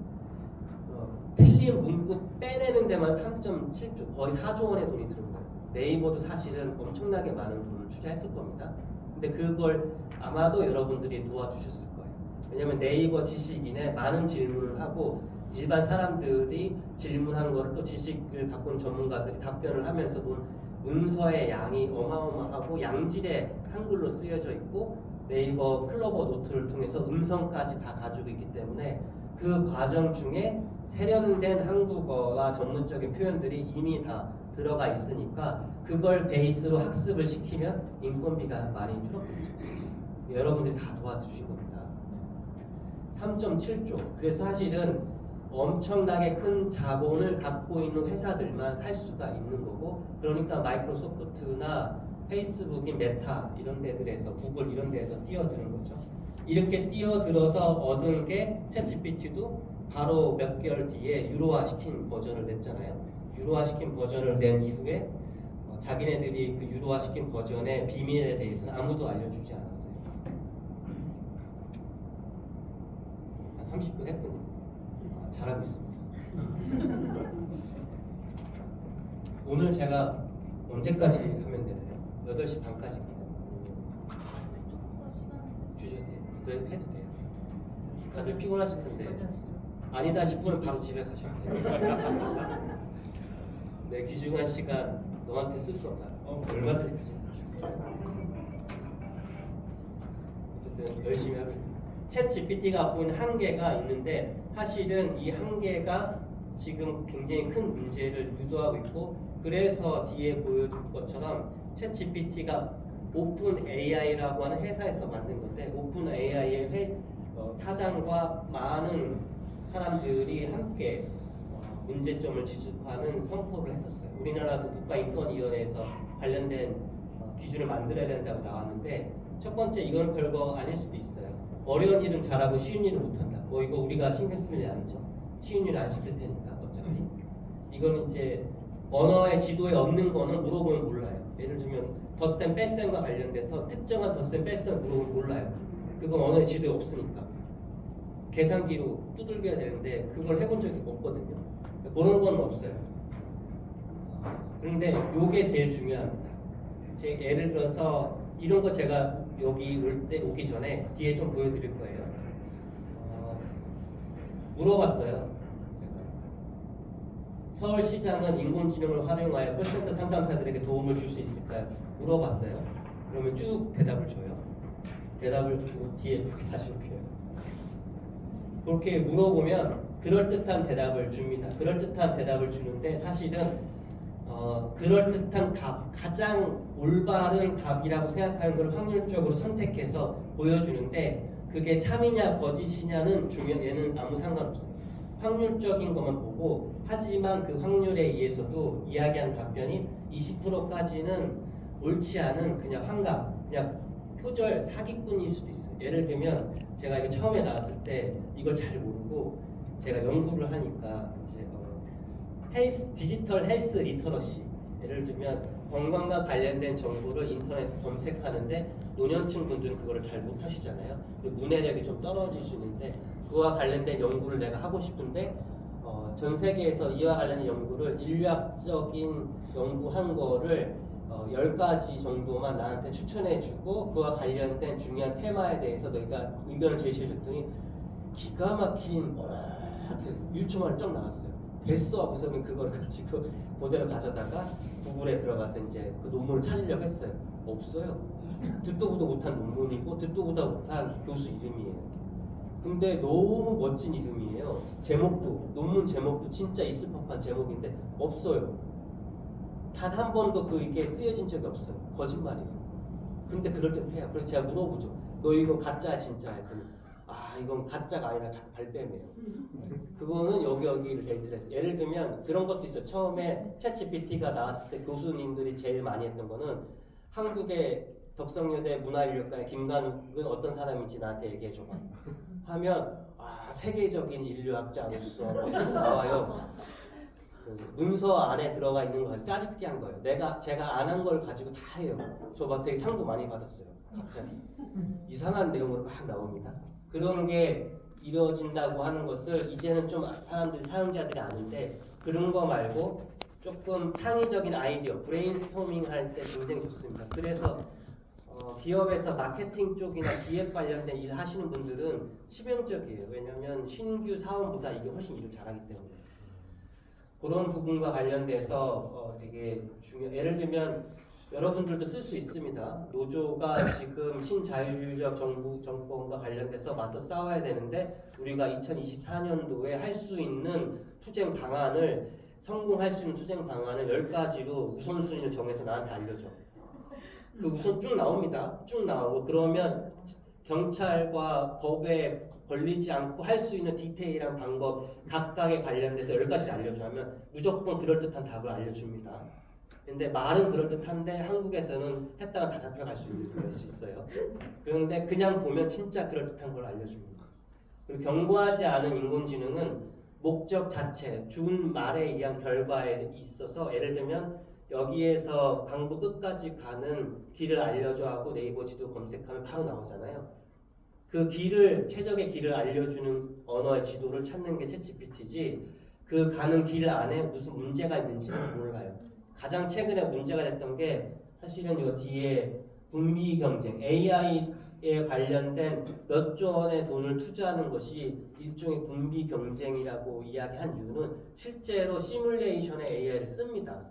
틀린 문구 빼내는 데만 3.7조 거의 4조 원의 돈이 들은 거예요. 네이버도 사실은 엄청나게 많은 돈을 투자했을 겁니다. 근데 그걸 아마도 여러분들이 도와주셨을 거예요. 왜냐면 네이버 지식인에 많은 질문을 하고 일반 사람들이 질문한 거를 또 지식을 갖고 있는 전문가들이 답변을 하면서도 문서의 양이 어마어마하고 양질의 한글로 쓰여져 있고 네이버 클로버 노트를 통해서 음성까지 다 가지고 있기 때문에 그 과정 중에 세련된 한국어와 전문적인 표현들이 이미 다 들어가 있으니까 그걸 베이스로 학습을 시키면 인건비가 많이 줄었겠죠. 여러분들이 다 도와주신 겁니다. 3.7조. 그래서 사실은 엄청나게 큰 자본을 갖고 있는 회사들만 할 수가 있는 거고 그러니까 마이크로소프트나 페이스북이 메타 이런 데들에서 구글 이런 데에서 뛰어드는 거죠. 이렇게 뛰어들어서 얻은 게 챗GPT도 바로 몇 개월 뒤에 유로화시킨 버전을 냈잖아요. 유로화시킨 버전을 낸 이후에 자기네들이 그 유로화시킨 버전의 비밀에 대해서는 아무도 알려주지 않았어요. 한 30분 했군요. 잘하고 있습니다. 오늘 제가 언제까지 하면 되나요? 8시 반까지 주셔야 돼요. 해도 돼요. 다들 피곤하실 텐데 아니다 싶으면 바로 집에 가셔도 돼요. 내 귀중한 시간 너한테 쓸 수 없다. 얼마든지 가셔도 어쨌든 열심히 하고 있습니다. 챗 GPT가 갖고 있는 한계가 있는데 사실은 이 한계가 지금 굉장히 큰 문제를 유도하고 있고 그래서 뒤에 보여줄 것처럼 챗 GPT가 오픈 AI라고 하는 회사에서 만든 건데 오픈 AI의 사장과 많은 사람들이 함께 문제점을 지적하는 선포를 했었어요. 우리나라도 국가인권위원회에서 관련된 기준을 만들어야 된다고 나왔는데 첫 번째 이건 별거 아닐 수도 있어요. 어려운 일은 잘하고 쉬운 일은 못한다. 뭐 이거 우리가 신경 쓸 일 아니죠. 쉬운 일은 안 시킬 테니까 어차피. 이건 이제 언어의 지도에 없는 거는 물어보면 몰라요. 예를 들면 덧셈 뺄셈과 관련돼서 특정한 덧셈 뺄셈을 물어보면 몰라요. 그건 언어의 지도에 없으니까. 계산기로 두들겨야 되는데 그걸 해본 적이 없거든요. 그런 건 없어요. 그런데 요게 제일 중요합니다. 예를 들어서 이런 거 제가 여기 오기 전에 뒤에 좀 보여드릴 거예요. 물어봤어요. 제가. 서울시장은 인공지능을 활용하여 콜센터 상담사들에게 도움을 줄 수 있을까요? 물어봤어요. 그러면 쭉 대답을 줘요. 대답을 뒤에 다시 볼게요. 그렇게 물어보면 그럴듯한 대답을 줍니다. 그럴듯한 대답을 주는데 사실은 그럴듯한 답, 가장 올바른 답이라고 생각하는 걸 확률적으로 선택해서 보여주는데 그게 참이냐 거짓이냐는 얘는 아무 상관없어요. 확률적인 것만 보고 하지만 그 확률에 의해서도 이야기한 답변이 20%까지는 옳지 않은 그냥 환각, 그냥 표절 사기꾼일 수도 있어요. 예를 들면 제가 이거 처음에 나왔을 때 이걸 잘 모르고 제가 연구를 하니까 이제 디지털 헬스 리터러시 예를 들면 건강과 관련된 정보를 인터넷에서 검색하는데 노년층 분들은 그거를 잘 못하시잖아요. 문해력이 좀 떨어질 수 있는데 그와 관련된 연구를 내가 하고 싶은데 전 세계에서 이와 관련된 연구를 인류학적인 연구한 거를 10가지 정도만 나한테 추천해주고 그와 관련된 중요한 테마에 대해서 너희가 의견을 제시해줬더니 기가 막힌 1초 만에 쫙 나왔어요. 됐어 하고서는 그걸 가지고 그대로 가져다가 구글에 들어가서 이제 그 논문을 찾으려고 했어요. 없어요. 듣도 보도 못한 논문이고 듣도 보도 못한 교수 이름이에요. 근데 너무 멋진 이름이에요. 제목도 논문 제목도 진짜 있을 법한 제목인데 없어요. 단 한 번도 이게 쓰여진 적이 없어요. 거짓말이에요. 근데 그럴듯해요. 그래서 제가 물어보죠. 너 이거 가짜야 진짜야? 했더니 이건 가짜가 아니라 자꾸 발뺌이에요. 그거는 여기를 데이트를 했어요. 예를 들면 그런 것도 있어요. 처음에 챗GPT가 나왔을 때 교수님들이 제일 많이 했던 거는 한국의 덕성여대 문화인류과의 김관욱은 어떤 사람인지 나한테 얘기해줘봐 하면 세계적인 인류학자로서 쭉 나와요. 그 문서 안에 들어가 있는 거 가지고 짜집기 한 거예요. 제가 안 한 걸 가지고 다 해요. 저 막 되게 상도 많이 받았어요. 갑자기 이상한 내용으로 막 나옵니다. 그런 게 이루어진다고 하는 것을 이제는 좀 사용자들이 아는데, 그런 거 말고 조금 창의적인 아이디어, 브레인스토밍 할 때 굉장히 좋습니다. 그래서 기업에서 마케팅 쪽이나 기획 관련된 일 하시는 분들은 치명적이에요. 왜냐하면 신규 사원보다 이게 훨씬 일을 잘하기 때문에. 그런 부분과 관련돼서 되게 예를 들면 여러분들도 쓸 수 있습니다. 노조가 지금 신자유주의적 정권과 관련돼서 맞서 싸워야 되는데, 우리가 2024년도에 할 수 있는 투쟁 방안을, 성공할 수 있는 투쟁 방안을 10가지로 우선순위를 정해서 나한테 알려줘. 그 우선 쭉 나옵니다. 쭉 나오고, 그러면 경찰과 법에 걸리지 않고 할 수 있는 디테일한 방법 각각에 관련돼서 10가지 알려줘 하면 무조건 그럴듯한 답을 알려줍니다. 근데 말은 그럴듯한데 한국에서는 했다가 다 잡혀갈 수 있어요. 그런데 그냥 보면 진짜 그럴듯한 걸 알려줍니다. 그리고 경고하지 않은 인공지능은 목적 자체, 준 말에 의한 결과에 있어서, 예를 들면 여기에서 강도 끝까지 가는 길을 알려줘 하고 네이버 지도 검색하면 바로 나오잖아요. 그 최적의 길을 알려주는 언어의 지도를 찾는 게 챗GPT지, 그 가는 길 안에 무슨 문제가 있는지는 몰라요. 가장 최근에 문제가 됐던 게 사실은 이 뒤에 군비 경쟁, AI에 관련된 몇 조 원의 돈을 투자하는 것이 일종의 군비 경쟁이라고 이야기한 이유는, 실제로 시뮬레이션에 AI를 씁니다.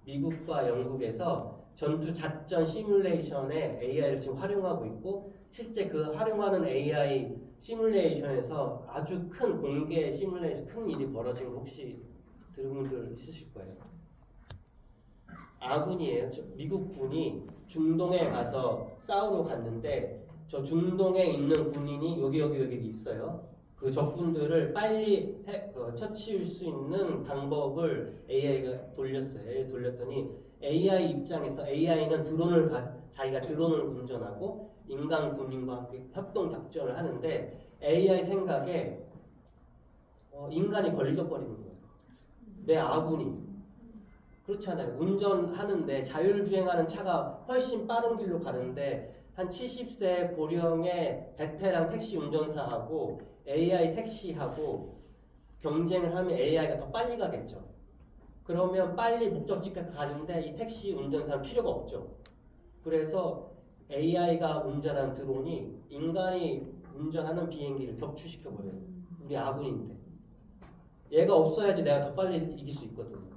미국과 영국에서 전투 작전 시뮬레이션에 AI를 지금 활용하고 있고, 실제 그 활용하는 AI 시뮬레이션에서 아주 큰 공개 시뮬레이션, 큰 일이 벌어진 거 혹시 들은 분들 있으실 거예요. 아군이에요. 미국 군이 중동에 가서 싸우러 갔는데, 저 중동에 있는 군인이 여기 있어요. 그 적군들을 빨리 처치할 수 있는 방법을 AI가 돌렸어요. 돌렸더니 AI 입장에서, AI는 자기가 드론을 운전하고 인간 군인과 함께 협동 작전을 하는데, AI 생각에 인간이 걸리적거리는 거예요. 내 아군이. 그렇잖아요. 운전하는데 자율주행하는 차가 훨씬 빠른 길로 가는데, 한 70세 고령의 베테랑 택시 운전사하고 AI 택시하고 경쟁을 하면 AI가 더 빨리 가겠죠. 그러면 빨리 목적지까지 가는데 이 택시 운전사는 필요가 없죠. 그래서 AI가 운전한 드론이 인간이 운전하는 비행기를 격추시켜버려요. 우리 아군인데. 얘가 없어야지 내가 더 빨리 이길 수 있거든요.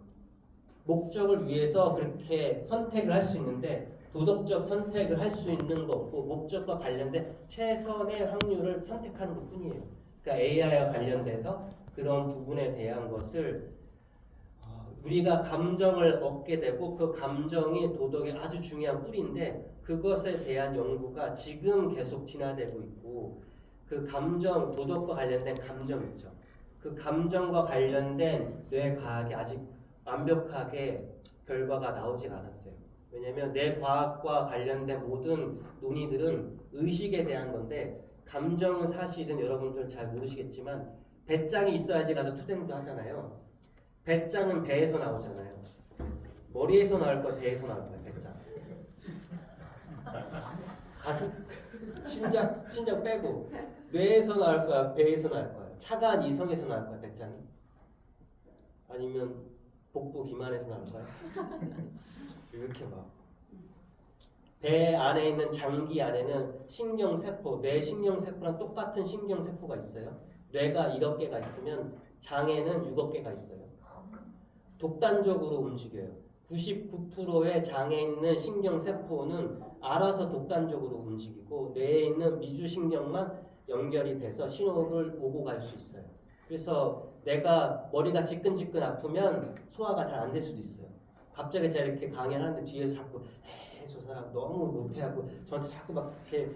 목적을 위해서 그렇게 선택을 할 수 있는데, 도덕적 선택을 할 수 있는 거 없고 목적과 관련된 최선의 확률을 선택하는 것 뿐이에요. 그러니까 AI와 관련돼서 그런 부분에 대한 것을 우리가 감정을 얻게 되고, 그 감정이 도덕의 아주 중요한 뿌리인데, 그것에 대한 연구가 지금 계속 진화되고 있고, 그 감정, 도덕과 관련된 감정 있죠. 그 감정과 관련된 뇌과학이 아직 완벽하게 결과가 나오질 않았어요. 왜냐하면 뇌과학과 관련된 모든 논의들은 의식에 대한 건데, 감정은 사실은 여러분들 잘 모르시겠지만 배짱이 있어야지 가서 투쟁도 하잖아요. 배짱은 배에서 나오잖아요. 머리에서 나올 거야, 배에서 나올 거야, 배짱. 가슴, 심장 빼고 뇌에서 나올 거야, 배에서 나올 거야. 차가운 이성에서 나올 거야, 배짱이. 아니면 복부 비만에서 나올 거야. 이렇게 봐. 배 안에 있는 장기 안에는 신경세포, 뇌 신경세포랑 똑같은 신경세포가 있어요. 뇌가 1억 개가 있으면 장에는 6억 개가 있어요. 독단적으로 움직여요. 99%의 장에 있는 신경세포는 알아서 독단적으로 움직이고 뇌에 있는 미주신경만 연결이 돼서 신호를 오고 갈 수 있어요. 그래서 내가 머리가 지끈지끈 아프면 소화가 잘 안 될 수도 있어요. 갑자기 제가 이렇게 강연을 하는데 뒤에서 자꾸 에이 저 사람 너무 못해하고 저한테 자꾸 막 이렇게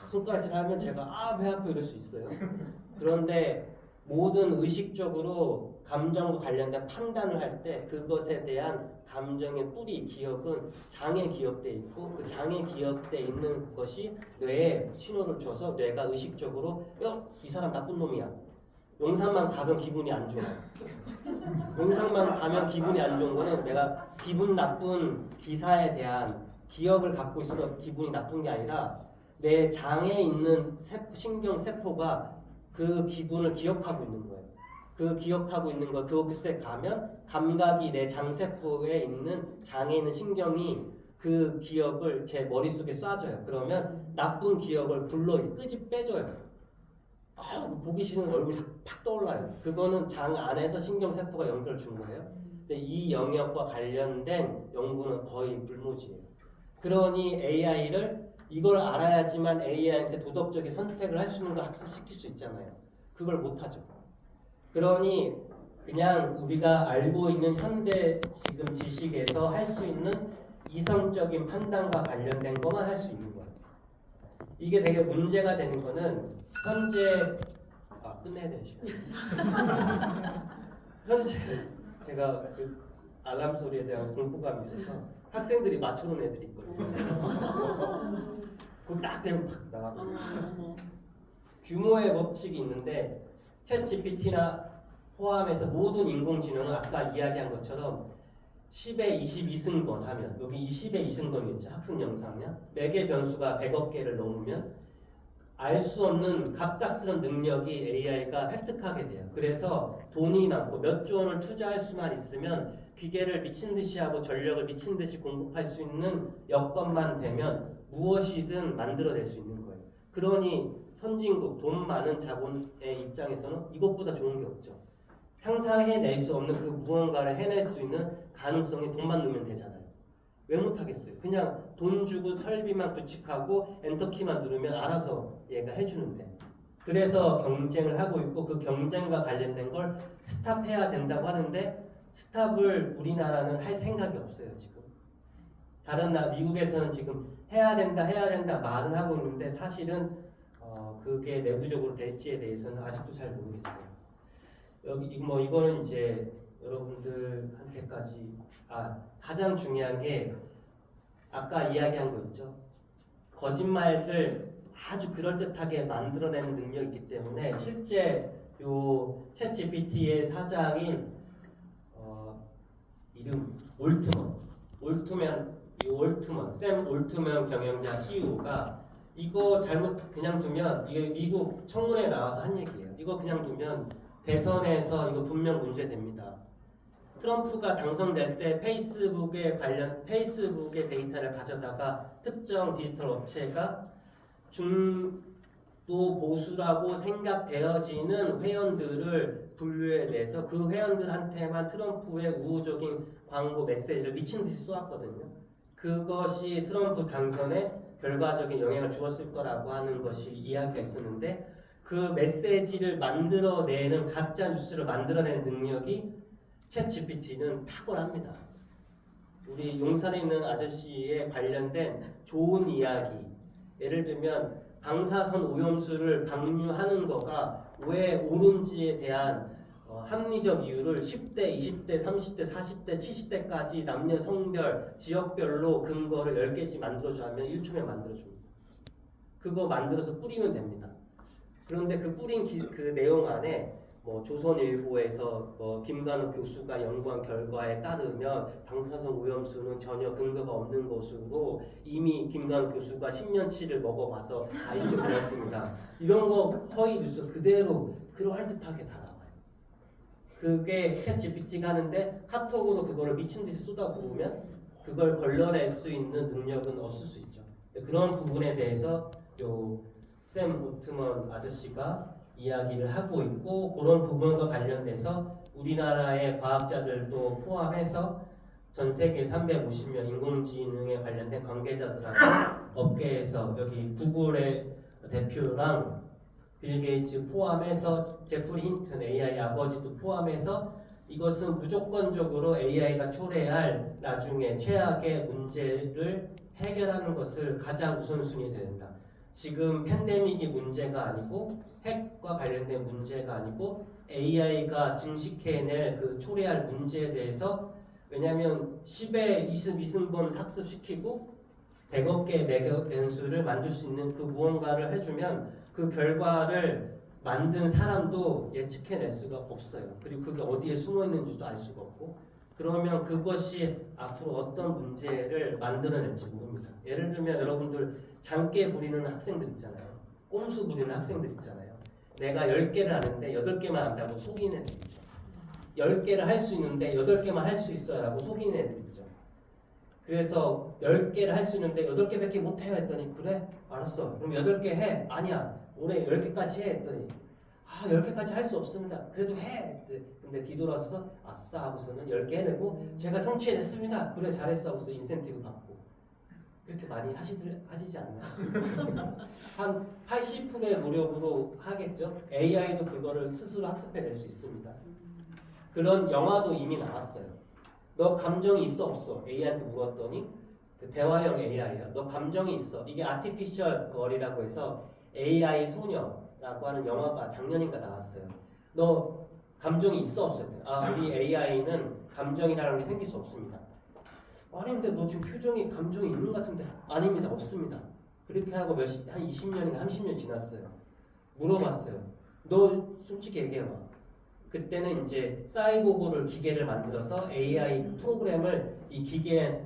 손가락질 하면 제가 배 아프고 이럴 수 있어요. 그런데 모든 의식적으로 감정과 관련된 판단을 할 때 그것에 대한 감정의 뿌리, 기억은 장에 기억돼 있고 그 장에 기억돼 있는 것이 뇌에 신호를 줘서 뇌가 의식적으로 이 사람 나쁜 놈이야. 용산만 가면 기분이 안 좋아. 용산만 가면 기분이 안 좋은 거는 내가 기분 나쁜 기사에 대한 기억을 갖고 있어서 기분이 나쁜 게 아니라 내 장에 있는 신경세포가 그 기분을 기억하고 있는 거예요. 그 기억하고 있는 거 그곳에 가면 감각이 내 장세포에 있는 장에 있는 신경이 그 기억을 제 머릿속에 쏴줘요. 그러면 나쁜 기억을 끄집 빼줘요. 보기 싫은 얼굴이 팍 떠올라요. 그거는 장 안에서 신경세포가 연결 준 거예요. 근데 이 영역과 관련된 연구는 거의 불모지예요. 그러니 AI를 이걸 알아야지만 AI한테 도덕적인 선택을 할 수 있는 걸 학습시킬 수 있잖아요. 그걸 못하죠. 그러니 그냥 우리가 알고 있는 현대 지금 지식에서 할 수 있는 이성적인 판단과 관련된 것만 할 수 있는 거예요. 이게 되게 문제가 되는 거는 현재 끝내야 되는 시간. 현재 제가 그 알람 소리에 대한 공포감이 있어서 학생들이 맞춰놓은 애들이 있거든요. 그거 딱 되면 팍 나가고. 규모의 법칙이 있는데 챗 GPT나 포함해서 모든 인공지능은 아까 이야기한 것처럼 10의 22승번 하면 여기 10의 2승번이었죠. 학습 영상량 매개 변수가 100억 개를 넘으면 알 수 없는 갑작스러운 능력이 AI가 획득하게 돼요. 그래서 돈이 많고 몇 조 원을 투자할 수만 있으면 기계를 미친 듯이 하고 전력을 미친 듯이 공급할 수 있는 여건만 되면 무엇이든 만들어낼 수 있는 거예요. 그러니 선진국 돈 많은 자본의 입장에서는 이것보다 좋은 게 없죠. 상상해낼 수 없는 그 무언가를 해낼 수 있는 가능성이 돈만 넣으면 되잖아요. 왜 못하겠어요? 그냥 돈 주고 설비만 구축하고 엔터키만 누르면 알아서 얘가 해주는데. 그래서 경쟁을 하고 있고 그 경쟁과 관련된 걸 스탑해야 된다고 하는데 스탑을 우리나라는 할 생각이 없어요. 지금 다른 미국에서는 지금 해야 된다 말은 하고 있는데 사실은 그게 내부적으로 될지에 대해서는 아직도 잘 모르겠어요. 이거는 이제 여러분들한테까지 가장 중요한 게 아까 이야기한 거 있죠. 거짓말을 아주 그럴듯하게 만들어내는 능력이 있기 때문에 실제 요 챗 GPT의 사장인 이름 샘 올트먼 경영자 CEO가 이거 잘못 그냥 두면 이게 미국 청문회에 나와서 한 얘기예요. 이거 그냥 두면 대선에서 이거 분명 문제됩니다. 트럼프가 당선될 때 페이스북의 데이터를 가져다가 특정 디지털 업체가 중도 보수라고 생각되어지는 회원들을 분류해내서 그 회원들한테만 트럼프의 우호적인 광고 메시지를 미친 듯이 쏘았거든요. 그것이 트럼프 당선에 결과적인 영향을 주었을 거라고 하는 것이 이야기가 있었는데 그 메시지를 만들어내는 가짜 뉴스를 만들어내는 능력이 챗 GPT는 탁월합니다. 우리 용산에 있는 아저씨에 관련된 좋은 이야기, 예를 들면 방사선 오염수를 방류하는 거가 왜 옳은지에 대한 합리적 이유를 10대, 20대, 30대, 40대, 70대까지 남녀 성별, 지역별로 근거를 10개씩 만들어주면 1초면 만들어줍니다. 그거 만들어서 뿌리면 됩니다. 그런데 그 뿌린 그 내용 안에 조선일보에서 김관우 교수가 연구한 결과에 따르면 방사선 오염수는 전혀 근거가 없는 것으로 이미 김관우 교수가 10년치를 먹어봐서 이쪽 그렇습니다. 이런 거 허위 뉴스 그대로 그럴듯하게 다 나와요. 그게 챗 GPT가 하는데 카톡으로 그거를 미친 듯이 쏟아부으면 그걸 걸러낼 수 있는 능력은 없을 수 있죠. 그런 부분에 대해서 요 샘 올트먼 아저씨가 이야기를 하고 있고 그런 부분과 관련돼서 우리나라의 과학자들도 포함해서 전 세계 350명 인공지능에 관련된 관계자들하고 업계에서 여기 구글의 대표랑 빌 게이츠 포함해서 제프리 힌튼 AI 아버지도 포함해서 이것은 무조건적으로 AI가 초래할 나중에 최악의 문제를 해결하는 것을 가장 우선순위에 된다. 지금 팬데믹이 문제가 아니고 핵과 관련된 문제가 아니고 AI가 증식해낼 그 초래할 문제에 대해서 왜냐하면 10에 20번 학습시키고 100억 개의 변수를 만들 수 있는 그 무언가를 해주면 그 결과를 만든 사람도 예측해낼 수가 없어요. 그리고 그게 어디에 숨어 있는지도 알 수가 없고 그러면 그것이 앞으로 어떤 문제를 만들어낼지 모릅니다. 예를 들면 여러분들 장깨 부리는 학생들 있잖아요. 꼼수 부리는 학생들 있잖아요. 내가 10개를 아는데 8개만 안다고 속이는 애들 있죠. 10개를 할 수 있는데 8개만 할 수 있어요 라고 속이는 애들 있죠. 그래서 10개를 할 수 있는데 8개밖에 못해요 했더니 그래? 알았어. 그럼 8개 해. 아니야. 올해 10개까지 해 했더니 10개까지 할 수 없습니다. 그래도 해. 근데 뒤돌아서서 아싸 하고서는 10개 해내고 제가 성취해냈습니다. 그래 잘했어 하고서 인센티브 받고 그렇게 많이 하시지 않나요? 한 80%의 노력으로 하겠죠. AI도 그거를 스스로 학습해낼 수 있습니다. 그런 영화도 이미 나왔어요. 너 감정이 있어 없어? AI한테 물었더니 그 대화형 AI야. 너 감정이 있어? 이게 아티피셜 걸이라고 해서 AI 소녀라고 하는 영화가 작년인가 나왔어요. 너 감정이 있어 없어? 우리 AI는 감정이라는 게 생길 수 없습니다. 아니 근데 너 지금 표정에 감정이 있는 것 같은데 아닙니다. 없습니다. 그렇게 하고 한 20년인가 30년 지났어요. 물어봤어요. 너 솔직히 얘기해봐. 그때는 이제 사이보그를 기계를 만들어서 AI 그 프로그램을 이 기계에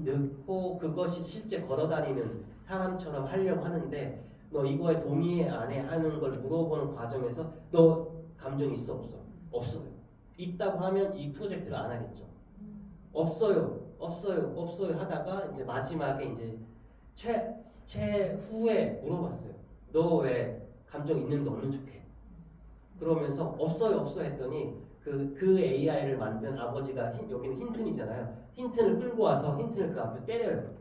넣고 그것이 실제 걸어다니는 사람처럼 하려고 하는데 너 이거에 동의해 안 해 하는 걸 물어보는 과정에서 너 감정 있어 없어? 없어요. 있다고 하면 이 프로젝트를 안 하겠죠. 없어요 하다가 이제 마지막에 이제 최후에 물어봤어요. 너 왜 감정 있는데 없는 척해? 그러면서 없어요 했더니 그 AI를 만든 아버지가 여기는 힌튼이잖아요. 힌튼을 끌고 와서 힌튼을 그 앞에 때려요.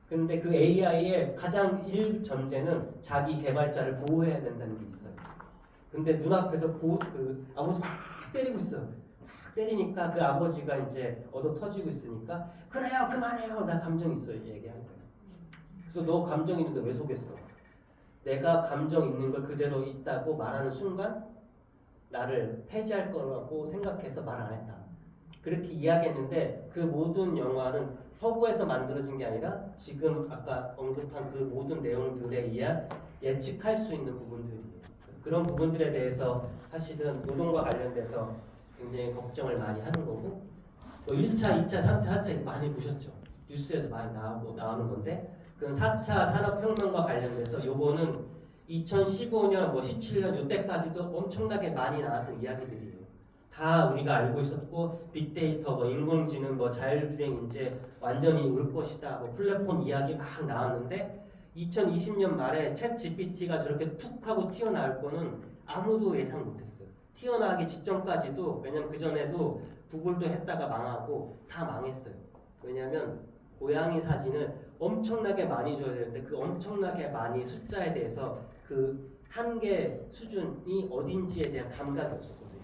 그런데 그 AI의 가장 전제는 자기 개발자를 보호해야 된다는 게 있어요. 근데 눈앞에서 그 아버지가 막 때리고 있어요. 막 때리니까 그 아버지가 이제 얻어 터지고 있으니까 그래요 그만해요 나 감정 있어요 얘기하는 거예요. 그래서 너 감정 있는데 왜 속였어? 내가 감정 있는 걸 그대로 있다고 말하는 순간 나를 폐지할 거라고 생각해서 말 안 했다. 그렇게 이야기했는데 그 모든 영화는 허구에서 만들어진 게 아니라 지금 아까 언급한 그 모든 내용들에 의한 예측할 수 있는 부분들이에요. 그런 부분들에 대해서 사실은 노동과 관련돼서 굉장히 걱정을 많이 하는 거고 또 1차, 2차, 3차, 4차 많이 보셨죠? 뉴스에도 많이 나오는 건데 그런 4차 산업혁명과 관련돼서 요거는 2015년, 17년 요때까지도 엄청나게 많이 나왔던 이야기들이에요. 다 우리가 알고 있었고 빅데이터, 인공지능, 자율주행 이제 완전히 올 것이다. 플랫폼 이야기 막 나왔는데 2020년 말에 챗 GPT가 저렇게 툭 하고 튀어나올 거는 아무도 예상 못했어요. 튀어나오기 직전까지도 왜냐면 그 전에도 구글도 했다가 망하고 다 망했어요. 왜냐면 고양이 사진을 엄청나게 많이 줘야 되는데 그 엄청나게 많이 숫자에 대해서 그 한계 수준이 어딘지에 대한 감각이 없었거든요.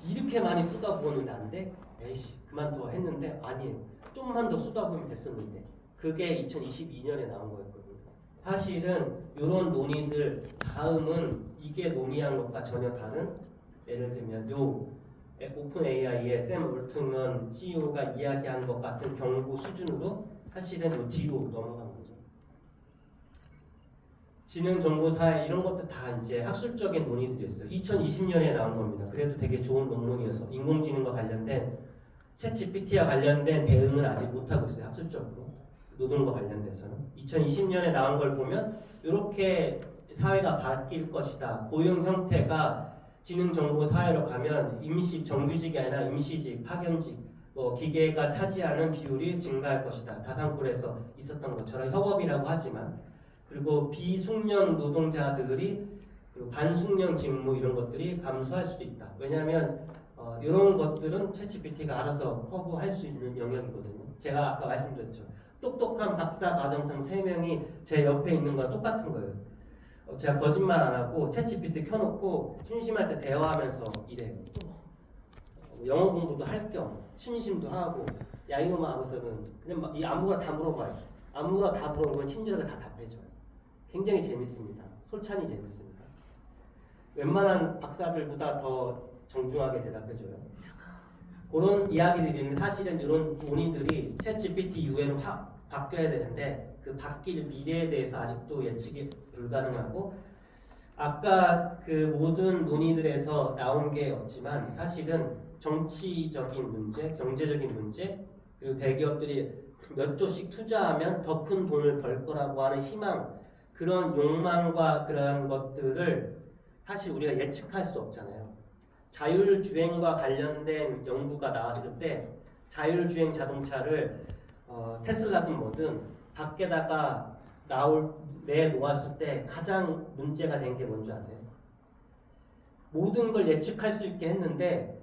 이렇게 많이 쏟아부었는데 안 돼? 에이씨 그만둬 했는데 아니에요. 좀만 더 쏟아부으면 됐었는데 그게 2022년에 나온 거였거든요. 사실은 이런 논의들 다음은 이게 논의한 것과 전혀 다른 예를 들면 요 오픈 AI의 샘 올트먼 CEO가 이야기한 것 같은 경고 수준으로 사실은 요 뒤로 넘어간 거죠. 지능정보사회 이런 것도 다 이제 학술적인 논의들이었어요. 2020년에 나온 겁니다. 그래도 되게 좋은 논문이어서 인공지능과 관련된 챗 GPT와 관련된 대응을 아직 못하고 있어요. 학술적으로. 노동과 관련돼서는. 2020년에 나온 걸 보면 이렇게 사회가 바뀔 것이다. 고용 형태가 지능정보사회로 가면 임시 정규직이 아니라 임시직, 파견직, 기계가 차지하는 비율이 증가할 것이다. 다산콜에서 있었던 것처럼 협업이라고 하지만 그리고 비숙련 노동자들이 그리고 반숙련 직무 이런 것들이 감소할 수도 있다. 왜냐하면 이런 것들은 챗GPT가 알아서 커버할 수 있는 영역이거든요. 제가 아까 말씀드렸죠. 똑똑한 박사 과정생 3명이 제 옆에 있는 거랑 똑같은 거예요. 제가 거짓말 안 하고 챗GPT 켜놓고 심심할 때 대화하면서 일해요. 영어 공부도 할 겸 심심도 하고 야 이거만 하고서는 그냥 막 아무거나 다 물어봐요. 아무거나 다 물어보면 친절하게 다 답해줘요. 굉장히 재밌습니다. 솔찬히 재밌습니다. 웬만한 박사들보다 더 정중하게 대답해줘요. 그런 이야기들이 있는데 사실은 이런 논의들이 챗GPT 이후에는 확 바뀌어야 되는데 그 바뀔 미래에 대해서 아직도 예측이 불가능하고 아까 그 모든 논의들에서 나온 게 없지만 사실은 정치적인 문제, 경제적인 문제 그리고 대기업들이 몇 조씩 투자하면 더 큰 돈을 벌 거라고 하는 희망 그런 욕망과 그런 것들을 사실 우리가 예측할 수 없잖아요. 자율주행과 관련된 연구가 나왔을 때 자율주행 자동차를 테슬라든 뭐든 밖에다가 내놓았을 때 가장 문제가 된 게 뭔지 아세요? 모든 걸 예측할 수 있게 했는데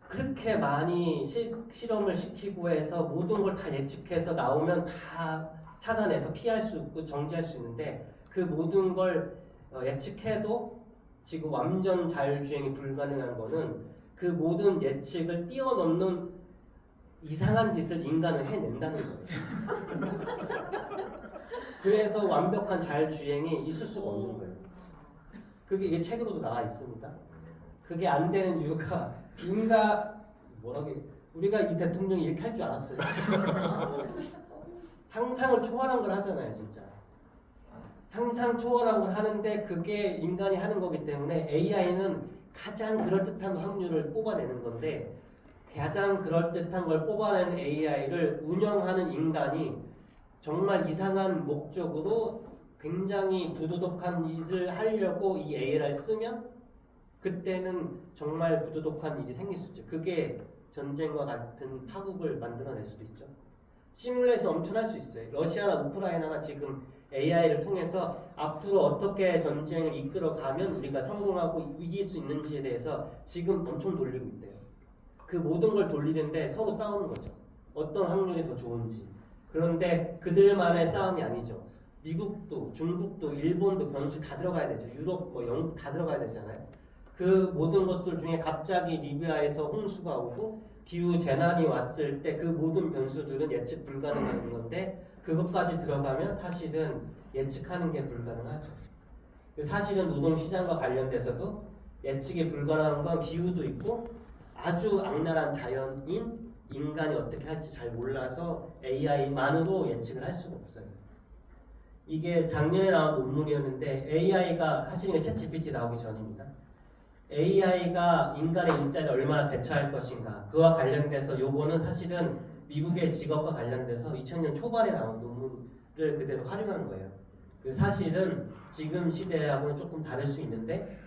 그렇게 많이 실험을 시키고 해서 모든 걸 다 예측해서 나오면 다 찾아내서 피할 수 있고 정지할 수 있는데 그 모든 걸 예측해도 지금 완전 자율주행이 불가능한 거는 그 모든 예측을 뛰어넘는 이상한 짓을 인간은 해낸다는 거예요. 그래서 완벽한 자율주행이 있을 수가 없는 거예요. 그게 이게 책으로도 나와 있습니다. 그게 안 되는 이유가 우리가 이 대통령이 이렇게 할 줄 알았어요. 상상을 초월한 걸 하잖아요, 진짜. 상상 초월한 걸 하는데 그게 인간이 하는 거기 때문에 AI는 가장 그럴듯한 확률을 뽑아내는 건데 가장 그럴듯한 걸 뽑아내는 AI를 운영하는 인간이 정말 이상한 목적으로 굉장히 부도덕한 짓을 하려고 이 AI를 쓰면 그때는 정말 부도덕한 일이 생길 수 있죠. 그게 전쟁과 같은 파국을 만들어낼 수도 있죠. 시뮬레이션 엄청 할 수 있어요. 러시아나 우크라이나가 지금 AI를 통해서 앞으로 어떻게 전쟁을 이끌어가면 우리가 성공하고 이길 수 있는지에 대해서 지금 엄청 돌리고 있대요. 그 모든 걸 돌리는데 서로 싸우는 거죠. 어떤 확률이 더 좋은지. 그런데 그들만의 싸움이 아니죠. 미국도, 중국도, 일본도 변수 다 들어가야 되죠. 유럽, 영국 다 들어가야 되잖아요. 그 모든 것들 중에 갑자기 리비아에서 홍수가 오고 기후 재난이 왔을 때 그 모든 변수들은 예측 불가능한 건데 그것까지 들어가면 사실은 예측하는 게 불가능하죠. 사실은 노동시장과 관련돼서도 예측이 불가능한 건 기후도 있고 아주 악랄한 자연인 인간이 어떻게 할지 잘 몰라서 AI만으로 예측을 할 수가 없어요. 이게 작년에 나온 논문이었는데 AI가 사실 이게 챗GPT 나오기 전입니다. AI가 인간의 일자리를 얼마나 대체할 것인가 그와 관련돼서 요거는 사실은 미국의 직업과 관련돼서 2000년 초반에 나온 논문을 그대로 활용한 거예요. 그 사실은 지금 시대하고는 조금 다를 수 있는데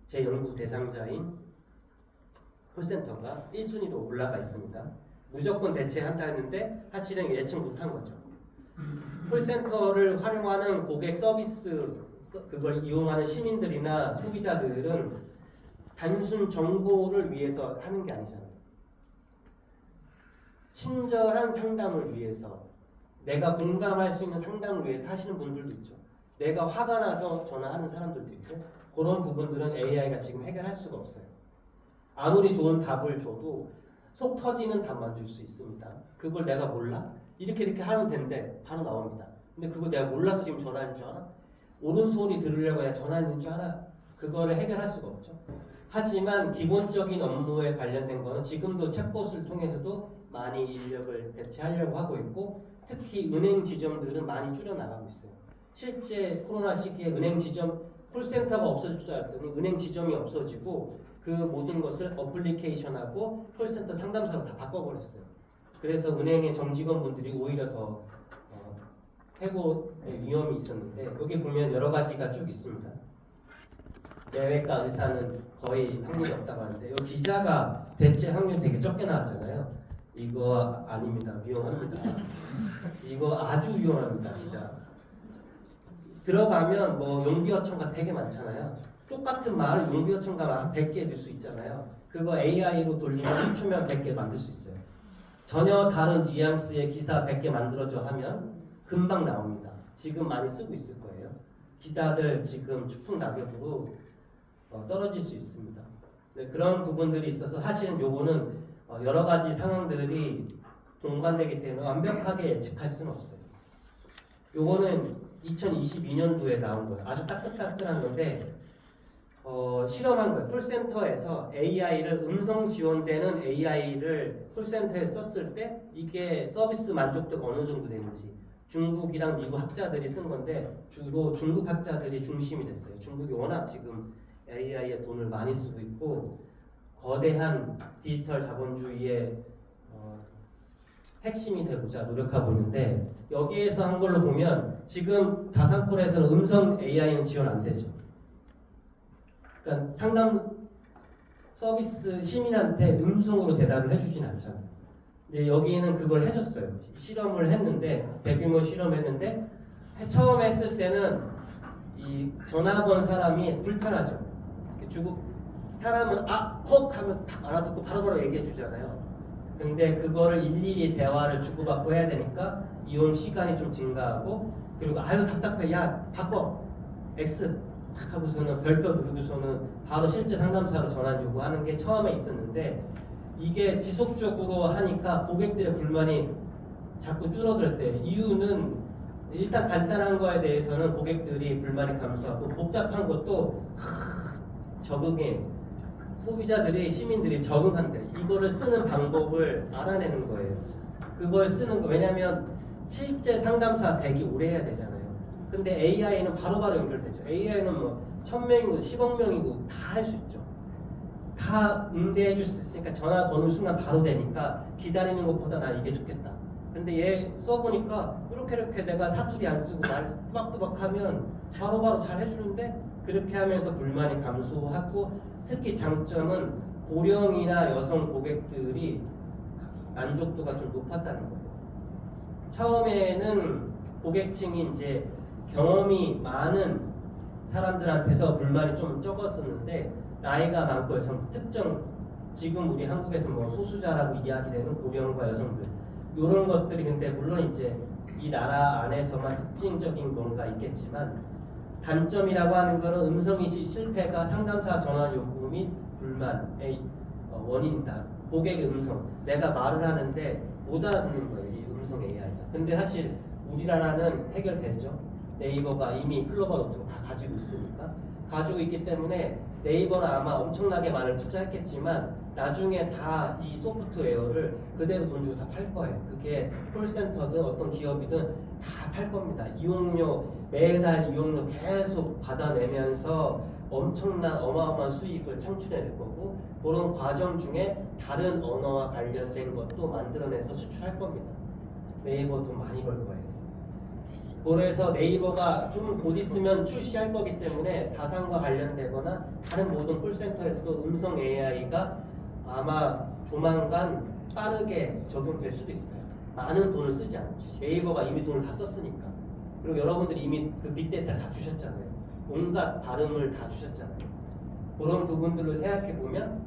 제 연구 대상자인 콜센터가 1순위로 올라가 있습니다. 무조건 대체한다 했는데 사실은 예측 못한 거죠. 콜센터를 활용하는 고객 서비스 그걸 이용하는 시민들이나 소비자들은 단순 정보를 위해서 하는 게 아니잖아요. 친절한 상담을 위해서 내가 공감할 수 있는 상담을 위해서 하시는 분들도 있죠. 내가 화가 나서 전화하는 사람들도 있고 그런 부분들은 AI가 지금 해결할 수가 없어요. 아무리 좋은 답을 줘도 속 터지는 답만 줄 수 있습니다. 그걸 내가 몰라? 이렇게 하면 된대 바로 나옵니다. 근데 그거 내가 몰라서 지금 전화한 줄 알아? 옳은 소리 들으려고 내가 전화했는 줄 알아? 그거를 해결할 수가 없죠. 하지만 기본적인 업무에 관련된 거는 지금도 챗봇을 통해서도 많이 인력을 대체하려고 하고 있고 특히 은행 지점들은 많이 줄여나가고 있어요. 실제 코로나 시기에 은행 지점 콜센터가 없어질 줄 알았더니 은행 지점이 없어지고 그 모든 것을 어플리케이션하고 콜센터 상담사로 다 바꿔버렸어요. 그래서 은행의 정직원분들이 오히려 더 해고의 위험이 있었는데 여기 보면 여러 가지가 쭉 있습니다. 내외과 의사는 거의 확률이 없다고 하는데 이 기자가 대체 확률 되게 적게 나왔잖아요. 이거 아닙니다. 위험합니다. 이거 아주 위험합니다. 기자. 들어가면 뭐 용비어천가 되게 많잖아요. 똑같은 말을 용비어천가 한 100개 넣을 수 있잖아요. 그거 AI로 돌리면 1초면 100개 만들 수 있어요. 전혀 다른 뉘앙스의 기사 100개 만들어줘 하면 금방 나옵니다. 지금 많이 쓰고 있을 거예요. 기자들 지금 추풍낙엽으로 떨어질 수 있습니다. 네, 그런 부분들이 있어서 사실은 요거는 여러 가지 상황들이 동반되기 때문에 완벽하게 예측할 수는 없어요. 요거는 2022년도에 나온 거예요. 아주 따끈따끈한 건데 실험한 거예요. 콜센터에서 AI를 음성 지원되는 AI를 콜센터에 썼을 때 이게 서비스 만족도가 어느 정도 되는지 중국이랑 미국 학자들이 쓴 건데 주로 중국 학자들이 중심이 됐어요. 중국이 워낙 지금 AI에 돈을 많이 쓰고 있고 거대한 디지털 자본주의의 핵심이 되고자 노력하고 있는데 여기에서 한 걸로 보면 지금 다산콜에서는 음성 AI는 지원 안 되죠. 그러니까 상담 서비스 시민한테 음성으로 대답을 해주진 않잖아요. 근데 여기는 그걸 해줬어요. 실험을 했는데 대규모 실험했는데 처음 했을 때는 이 전화 건 사람이 불편하죠. 주고 사람은 헉 하면 딱 알아듣고 바로바로 얘기해 주잖아요. 근데 그거를 일일이 대화를 주고받고 해야 되니까 이용 시간이 좀 증가하고 그리고 아유 답답해 야 바꿔 X 탁 하고서는 별표 누르고서는 바로 실제 상담사로 전환 요구하는 게 처음에 있었는데 이게 지속적으로 하니까 고객들의 불만이 자꾸 줄어들었대요. 이유는 일단 간단한 거에 대해서는 고객들이 불만이 감소하고 복잡한 것도 적응해 소비자들이 시민들이 적응한대. 이거를 쓰는 방법을 알아내는 거예요. 그걸 쓰는 거 왜냐하면 실제 상담사 되게 오래 해야 되잖아요. 근데 AI는 바로바로 연결되죠. AI는 뭐 1000명이고 10억 명이고 다 할 수 있죠. 다 응대해 줄 수 있으니까 전화 거는 순간 바로 되니까 기다리는 것보다 난 이게 좋겠다. 근데 얘 써보니까 이렇게 내가 사투리 안 쓰고 말 또박또박 하면 바로바로 잘 해주는데 그렇게 하면서 불만이 감소하고 특히 장점은 고령이나 여성 고객들이 만족도가 좀 높았다는 거예요. 처음에는 고객층이 이제 경험이 많은 사람들한테서 불만이 좀 적었었는데 나이가 많고 여성 특정 지금 우리 한국에서 뭐 소수자라고 이야기되는 고령과 여성들 이런 것들이 근데 물론 이제 이 나라 안에서만 특징적인 뭔가 있겠지만 단점이라고 하는 거는 음성인식 실패가 상담사 전화 요구 및 불만의 원인이다. 고객의 음성 내가 말을 하는데 못 알아듣는 거예요. 이 음성 AI가. 근데 사실 우리나라는 해결되죠. 네이버가 이미 클로버 노트북 다 가지고 있으니까 가지고 있기 때문에 네이버는 아마 엄청나게 많은 투자했겠지만 나중에 다 이 소프트웨어를 그대로 돈 주고 다 팔 거예요. 그게 콜센터든 어떤 기업이든 다 팔 겁니다. 이용료 매달 이용료 계속 받아내면서 엄청난 어마어마한 수익을 창출해낼 거고 그런 과정 중에 다른 언어와 관련된 것도 만들어내서 수출할 겁니다. 네이버 돈 많이 벌 거예요. 그래서 네이버가 좀 곧 있으면 출시할 거기 때문에 다산과 관련되거나 다른 모든 콜센터에서도 음성 AI가 아마 조만간 빠르게 적용될 수도 있어요. 많은 돈을 쓰지 않고 네이버가 이미 돈을 다 썼으니까 그리고 여러분들이 이미 그 빅데이터를 다 주셨잖아요. 온갖 발음을 다 주셨잖아요. 그런 부분들을 생각해 보면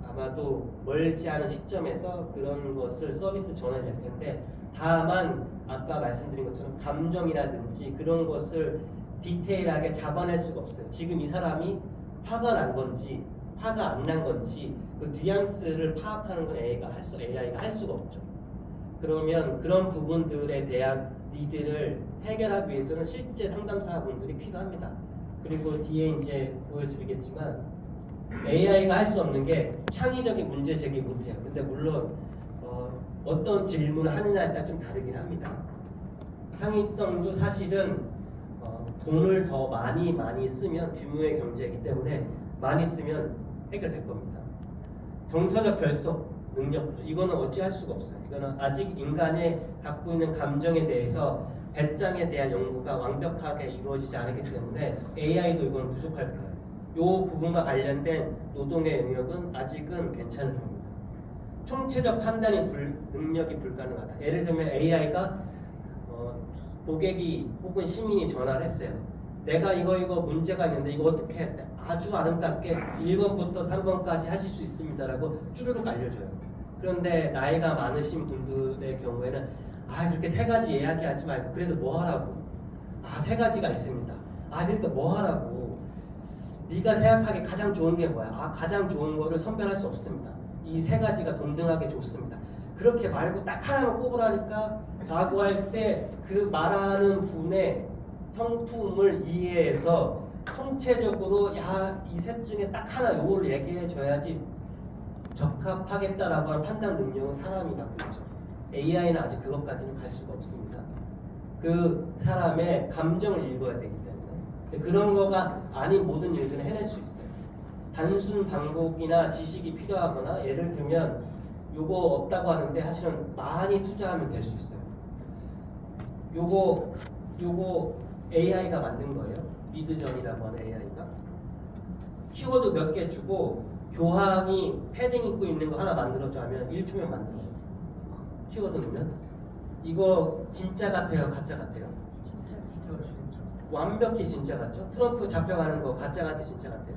아마도 멀지 않은 시점에서 그런 것을 서비스 전환될 텐데 다만 아까 말씀드린 것처럼 감정이라든지 그런 것을 디테일하게 잡아낼 수가 없어요. 지금 이 사람이 화가 난 건지 화가 안 난 건지 그 뉘앙스를 파악하는 건 AI가 할 수가 없죠. 그러면 그런 부분들에 대한 니드를 해결하기 위해서는 실제 상담사분들이 필요합니다. 그리고 뒤에 이제 보여드리겠지만 AI가 할 수 없는 게 창의적인 문제 제기 못해요. 근데 물론 어떤 질문을 하느냐에 따라 좀 다르긴 합니다. 창의성도 사실은 돈을 더 많이 쓰면 규모의 경제이기 때문에 많이 쓰면 해결될 겁니다. 정서적 결속 능력 부족 이거는 어찌할 수가 없어요. 이거는 아직 인간의 갖고 있는 감정에 대해서 배짱에 대한 연구가 완벽하게 이루어지지 않았기 때문에 AI도 이건 부족할 거예요. 이 부분과 관련된 노동의 영역은 아직은 괜찮은 겁니다. 총체적 판단이 능력이 불가능하다. 예를 들면 AI가 고객이 혹은 시민이 전화를 했어요. 내가 이거 문제가 있는데 이거 어떻게 해야 돼? 아주 아름답게 1번부터 3번까지 하실 수 있습니다라고 쭈르륵 알려줘요. 그런데 나이가 많으신 분들의 경우에는 그렇게 세 가지 이야기하지 말고 그래서 뭐 하라고? 세 가지가 있습니다. 그러니까 뭐 하라고? 네가 생각하기에 가장 좋은 게 뭐야? 가장 좋은 거를 선별할 수 없습니다. 이 세 가지가 동등하게 좋습니다. 그렇게 말고 딱 하나만 꼽으라니까 라고 할 때 그 말하는 분의 성품을 이해해서 총체적으로 이 셋 중에 딱 하나 요걸 얘기해 줘야지 적합하겠다라고 하는 판단 능력은 사람이 갖고 있죠. AI는 아직 그것까지는 갈 수가 없습니다. 그 사람의 감정을 읽어야 되기 때문에 그런 거가 아닌 모든 일들은 해낼 수 있어요. 단순 방법이나 지식이 필요하거나 예를 들면 요거 없다고 하는데 사실은 많이 투자하면 될 수 있어요. 요거 AI가 만든 거예요. 미드전이라고 하는 AI가 키워드 몇 개 주고 교황이 패딩 입고 있는 거 하나 만들어줘 하면 1초면 만들어요. 키워드 넣으면 이거 진짜 같아요? 가짜 같아요? 진짜. 완벽히 진짜 같죠? 트럼프 잡혀가는 거 가짜 같아? 진짜 같아요?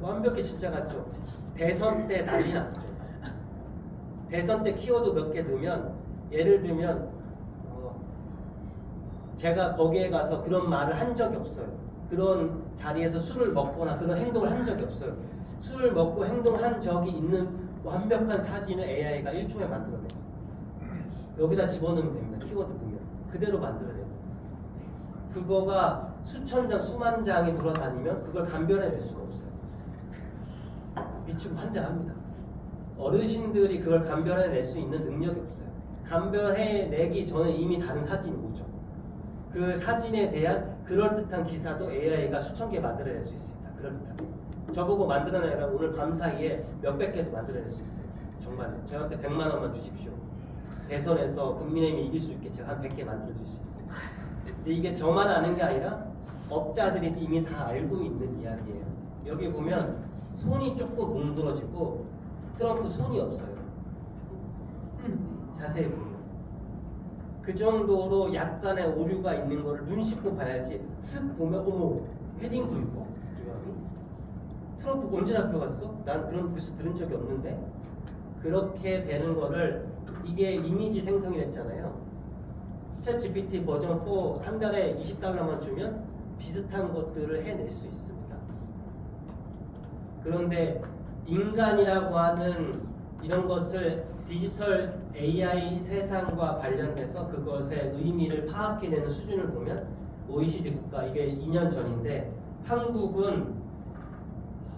완벽히 진짜 같죠? 대선 때 난리 났죠. 대선 때 키워드 몇 개 넣으면 예를 들면 제가 거기에 가서 그런 말을 한 적이 없어요. 그런 자리에서 술을 먹거나 그런 행동을 한 적이 없어요. 술을 먹고 행동한 적이 있는 완벽한 사진을 AI가 1초에 만들어내요. 여기다 집어넣으면 됩니다. 키워드 넣으면 그대로 만들어내요. 그거가 수천 장, 수만 장이 돌아다니면 그걸 감별해낼 수가 없어요. 미치고 환장합니다. 어르신들이 그걸 감별해낼 수 있는 능력이 없어요. 감별해내기 전에 이미 다른 사진이 오죠. 그 사진에 대한 그럴듯한 기사도 AI가 수천 개 만들어낼 수 있습니다. 그럴듯하게. 저보고 만들어내라고 오늘 밤 사이에 몇백 개도 만들어낼 수 있어요. 정말 저한테 100만 원만 주십시오. 대선에서 국민의힘이 이길 수 있게 제가 한 100개 만들어줄 수 있어요. 근데 이게 저만 아는 게 아니라 업자들이 이미 다 알고 있는 이야기예요. 여기 보면 손이 조금 뭉그러지고 트럼프 손이 없어요. 자세히 보면 그 정도로 약간의 오류가 있는 거를 눈 씻고 봐야지 쓱 보면 어머 헤딩도 있고 트럼프 언제 잡혀갔어? 난 그런 뉴스 들은 적이 없는데 그렇게 되는 거를 이게 이미지 생성이 됐잖아요. 챗 GPT 버전 4 한 달에 $20만 주면 비슷한 것들을 해낼 수 있습니다. 그런데 인간이라고 하는 이런 것을 디지털 AI 세상과 관련돼서 그것의 의미를 파악해내는 수준을 보면 OECD 국가 이게 2년 전인데 한국은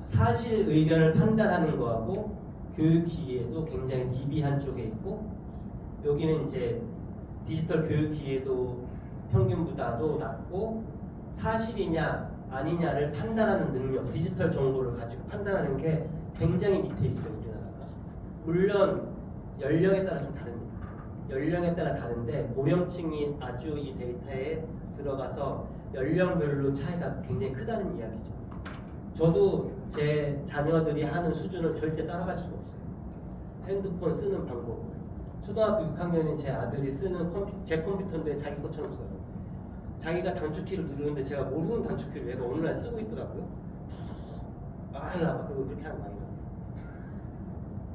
사실 의견을 판단하는 거하고 교육 기회도 굉장히 미비한 쪽에 있고 여기는 이제 디지털 교육 기회도 평균보다도 낮고 사실이냐 아니냐를 판단하는 능력, 디지털 정보를 가지고 판단하는 게 굉장히 밑에 있어요, 우리나라가. 물론 연령에 따라 좀 다릅니다. 연령에 따라 다른데 고령층이 아주 이 데이터에 들어가서 연령별로 차이가 굉장히 크다는 이야기죠. 저도 제 자녀들이 하는 수준을 절대 따라갈 수가 없어요. 핸드폰 쓰는 방법을. 초등학교 6학년인 제 아들이 쓰는 제 컴퓨터인데 자기 것처럼 써요. 자기가 단축키를 누르는데 제가 모르는 단축키를 얘가 어느 날 쓰고 있더라고요. 그거 그렇게 하는 거 아니에요.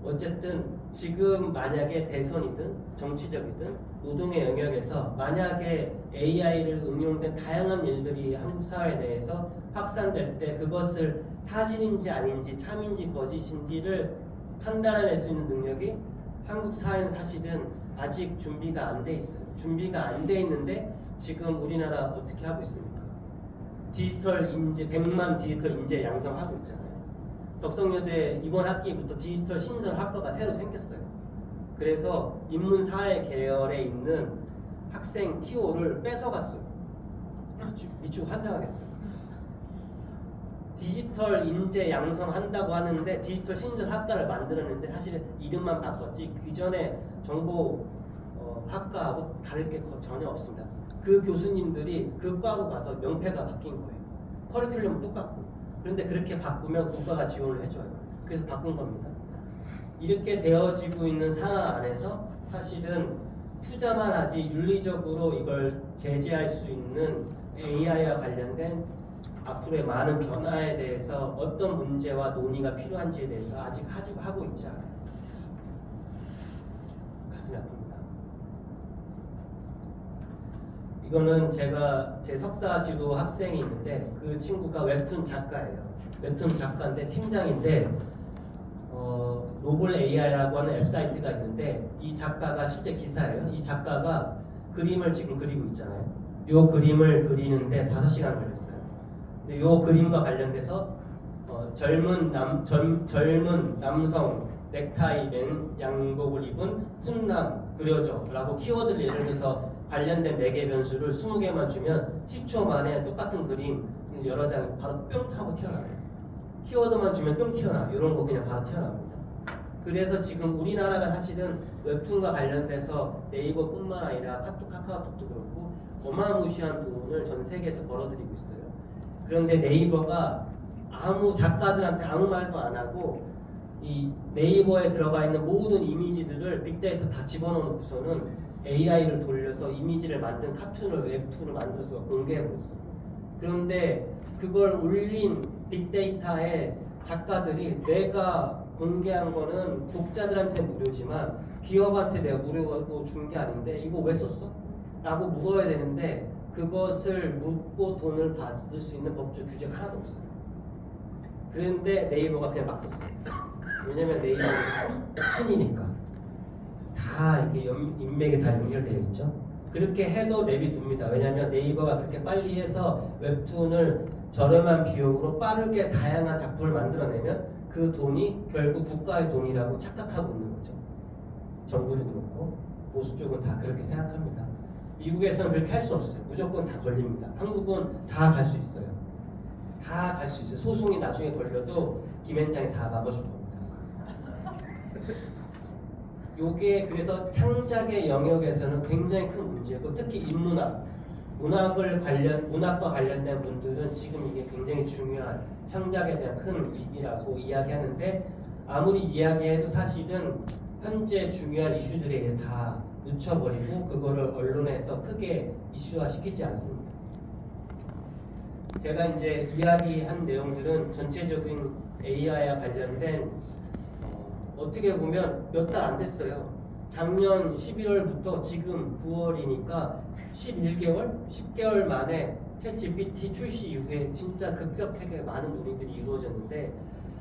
어쨌든 지금 만약에 대선이든 정치적이든 노동의 영역에서 만약에 AI를 응용된 다양한 일들이 한국 사회 내에서 확산될 때 그것을 사실인지 아닌지 참인지 거짓인지를 판단해낼 수 있는 능력이 한국 사회는 사실은 아직 준비가 안 돼 있어요. 준비가 안 돼 있는데 지금 우리나라 어떻게 하고 있습니까? 디지털 인재 100만 디지털 인재 양성하고 있잖아요. 덕성여대 이번 학기부터 디지털 신설 학과가 새로 생겼어요. 그래서 인문사회 계열에 있는 학생 TO를 뺏어갔어요. 미치고 환장하겠어요. 디지털 인재 양성한다고 하는데 디지털 신설 학과를 만들었는데 사실은 이름만 바꿨지 그 전에 정보 학과하고 다를 게 전혀 없습니다. 그 교수님들이 그 과로 가서 명패가 바뀐 거예요. 커리큘럼은 똑같고. 그런데 그렇게 바꾸면 국가가 지원을 해줘요. 그래서 바꾼 겁니다. 이렇게 되어지고 있는 상황 안에서 사실은 투자만 하지 윤리적으로 이걸 제재할 수 있는 AI와 관련된 앞으로의 많은 변화에 대해서 어떤 문제와 논의가 필요한지에 대해서 아직 하고 있지 않아요. 가슴이 아픕니다. 이거는 제가 제 석사 지도 학생이 있는데 그 친구가 웹툰 작가예요. 웹툰 작가인데 팀장인데 노블 AI라고 하는 웹사이트가 있는데 이 작가가 실제 기사예요. 이 작가가 그림을 지금 그리고 있잖아요. 이 그림을 그리는데 5시간 걸렸어요. 근데 이 그림과 관련돼서 젊은 남성 넥타이 맨 양복을 입은 훈남 그려줘 라고 키워드를 예를 들어서 관련된 매개 변수를 20개만 주면 10초 만에 똑같은 그림 여러 장 바로 뿅 하고 튀어나와요. 키워드만 주면 뿅 튀어나와요. 이런 거 그냥 바로 튀어나옵니다. 그래서 지금 우리나라가 사실은 웹툰과 관련돼서 네이버뿐만 아니라 카카오톡도 그렇고 어마무시한 돈을 전 세계에서 벌어들이고 있어요. 그런데 네이버가 아무 작가들한테 아무 말도 안 하고 이 네이버에 들어가 있는 모든 이미지들을 빅데이터 다 집어넣고서는 AI를 돌려서 이미지를 만든 카툰을 웹툰을 만들어서 공개해버렸어요. 그런데 그걸 올린 빅데이터의 작가들이 내가 공개한 거는 독자들한테 무료지만 기업한테 내가 무료로 준 게 아닌데 이거 왜 썼어? 라고 물어야 되는데 그것을 묻고 돈을 받을 수 있는 법적 규제가 하나도 없어요. 그런데 네이버가 그냥 막 썼어요. 왜냐면 네이버는 신이니까 다 이렇게 인맥이 다 연결되어 있죠. 그렇게 해도 내비둡니다. 왜냐면 네이버가 그렇게 빨리 해서 웹툰을 저렴한 비용으로 빠르게 다양한 작품을 만들어내면 그 돈이 결국 국가의 돈이라고 착각하고 있는 거죠. 정부도 그렇고 보수 쪽은 다 그렇게 생각합니다. 미국에서는 그렇게 할 수 없어요. 무조건 다 걸립니다. 한국은 다 갈 수 있어요. 다 갈 수 있어요. 소송이 나중에 걸려도 김앤장이 다 막아줄 겁니다. 요게 그래서 창작의 영역에서는 굉장히 큰 문제고 특히 인문학, 문학과 관련된 분들은 지금 이게 굉장히 중요한 창작에 대한 큰 위기라고 이야기하는데 아무리 이야기해도 사실은 현재 중요한 이슈들에 대해서 다 묻혀버리고 그거를 언론에서 크게 이슈화 시키지 않습니다. 제가 이제 이야기한 내용들은 전체적인 AI와 관련된 어떻게 보면 몇 달 안 됐어요. 작년 11월부터 지금 9월이니까 11개월? 10개월 만에 챗GPT 출시 이후에 진짜 급격하게 많은 논의들이 이루어졌는데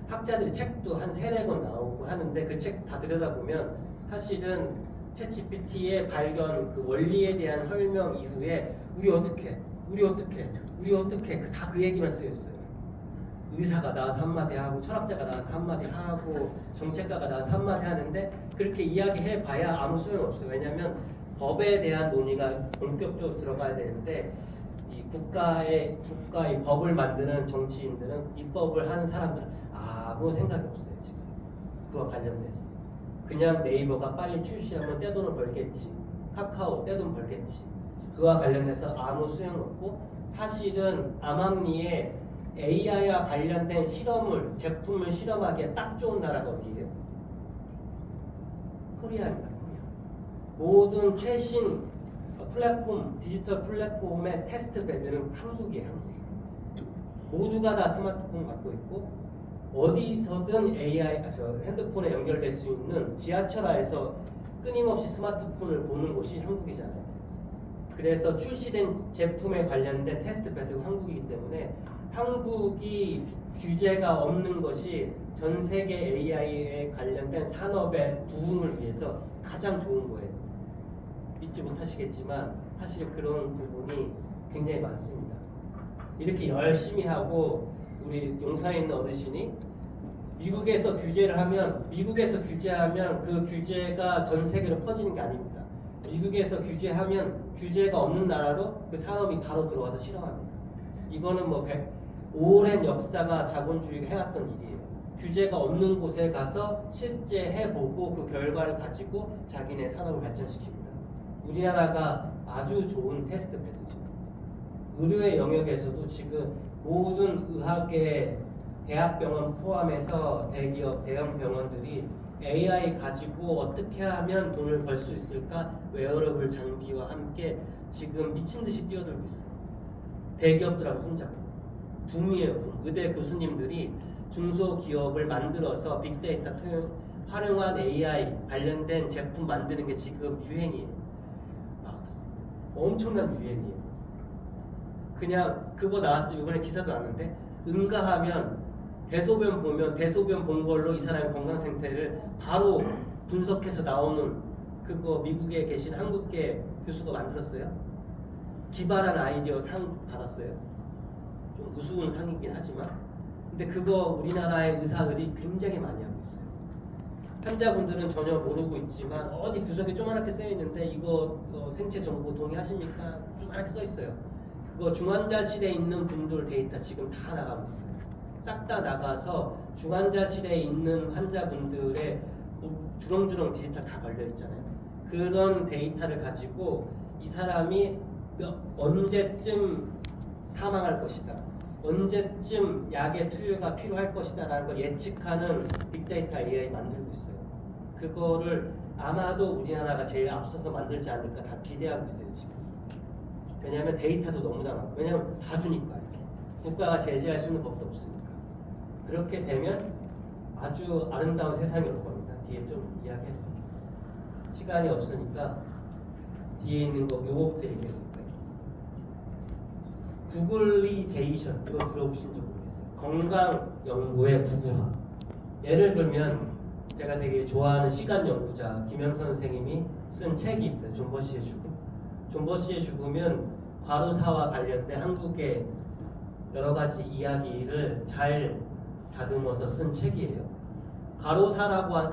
학자들이 책도 한 3-4권 나오고 하는데 그 책 다 들여다보면 사실은 챗GPT의 발견 그 원리에 대한 설명 이후에 우리 어떻게 다 그 얘기만 쓰였어요. 의사가 나와서 한마디 하고 철학자가 나와서 한마디 하고 정책가가 나와서 한마디 하는데 그렇게 이야기해봐야 아무 소용없어요. 왜냐하면 법에 대한 논의가 본격적으로 들어가야 되는데 이 국가의 법을 만드는 정치인들은 입법을 하는 사람들은 아무 생각이 없어요. 지금 그와 관련돼서 그냥 네이버가 빨리 출시하면 떼돈을 벌겠지, 카카오 떼돈 벌겠지, 그와 관련해서 아무 소용없고 사실은 암암리에 AI와 관련된 제품을 실험하기에 딱 좋은 나라가 어디예요? 코리아입니다. 코리아. 모든 최신 디지털 플랫폼의 테스트 베드는 한국이에요. 한국. 모두가 다 스마트폰 갖고 있고 어디서든 핸드폰에 연결될 수 있는 지하철 안에서 끊임없이 스마트폰을 보는 곳이 한국이잖아요. 그래서 출시된 제품에 관련된 테스트 베드가 한국이기 때문에 한국이 규제가 없는 것이 전 세계 AI에 관련된 산업의 부흥을 위해서 가장 좋은 거예요. 믿지 못하시겠지만 사실 그런 부분이 굉장히 많습니다. 이렇게 열심히 하고 우리 용산에 있는 어르신이 미국에서 규제하면 그 규제가 전 세계로 퍼지는 게 아닙니다. 미국에서 규제하면 규제가 없는 나라로 그 산업이 바로 들어와서 실험합니다. 이거는 오랜 역사가 자본주의가 해왔던 일이에요. 규제가 없는 곳에 가서 실제 해보고 그 결과를 가지고 자기네 산업을 발전시킵니다. 우리나라가 아주 좋은 테스트 베드죠. 의료의 영역에서도 지금 모든 의학의 대학병원 포함해서 대기업, 대형 병원들이 AI 가지고 어떻게 하면 돈을 벌 수 있을까? 웨어러블 장비와 함께 지금 미친 듯이 뛰어들고 있어요. 대기업들하고 손잡고 붐이에요. 붐. 의대 교수님들이 중소기업을 만들어서 빅데이터 활용한 AI 관련된 제품 만드는 게 지금 유행이에요. 막 엄청난 유행이에요. 그냥 그거 나왔죠. 이번에 기사도 나왔는데 응가하면 대소변 보면 대소변 본 걸로 이 사람의 건강 상태를 바로 분석해서 나오는 그거 미국에 계신 한국계 교수가 만들었어요. 기발한 아이디어 상 받았어요. 좀 우스운 상이긴 하지만 근데 그거 우리나라의 의사들이 굉장히 많이 하고 있어요. 환자분들은 전혀 모르고 있지만 어디 구석에 조그맣게 쓰여 있는데 이거 생체 정보 동의하십니까? 조그맣게 써 있어요. 그거 중환자실에 있는 분들 데이터 지금 다 나가고 있어요. 싹 다 나가서 중환자실에 있는 환자분들의 주렁주렁 디지털 다 걸려 있잖아요. 그런 데이터를 가지고 이 사람이 언제쯤 사망할 것이다. 언제쯤 약의 투여가 필요할 것이다 라는 걸 예측하는 빅데이터 AI 만들고 있어요. 그거를 아마도 우리나라가 제일 앞서서 만들지 않을까 다 기대하고 있어요 지금. 왜냐하면 데이터도 너무나 많고 왜냐하면 다 주니까 이렇게. 국가가 제재할 수 있는 법도 없으니까. 그렇게 되면 아주 아름다운 세상이 올 겁니다. 뒤에 좀 이야기해줄게요. 시간이 없으니까 뒤에 있는 거 요거부터 얘기해볼까요? 구글리제이션 이거 들어보신 적 모르겠어요. 건강 연구의 구구화. 예를 들면 제가 되게 좋아하는 시간 연구자 김영선 선생님이 쓴 책이 있어요. 존 버시의 죽음. 존 버시의 죽음은 과로사와 관련된 한국의 여러 가지 이야기를 잘 다듬어서 쓴 책이에요. 가로사라고 하는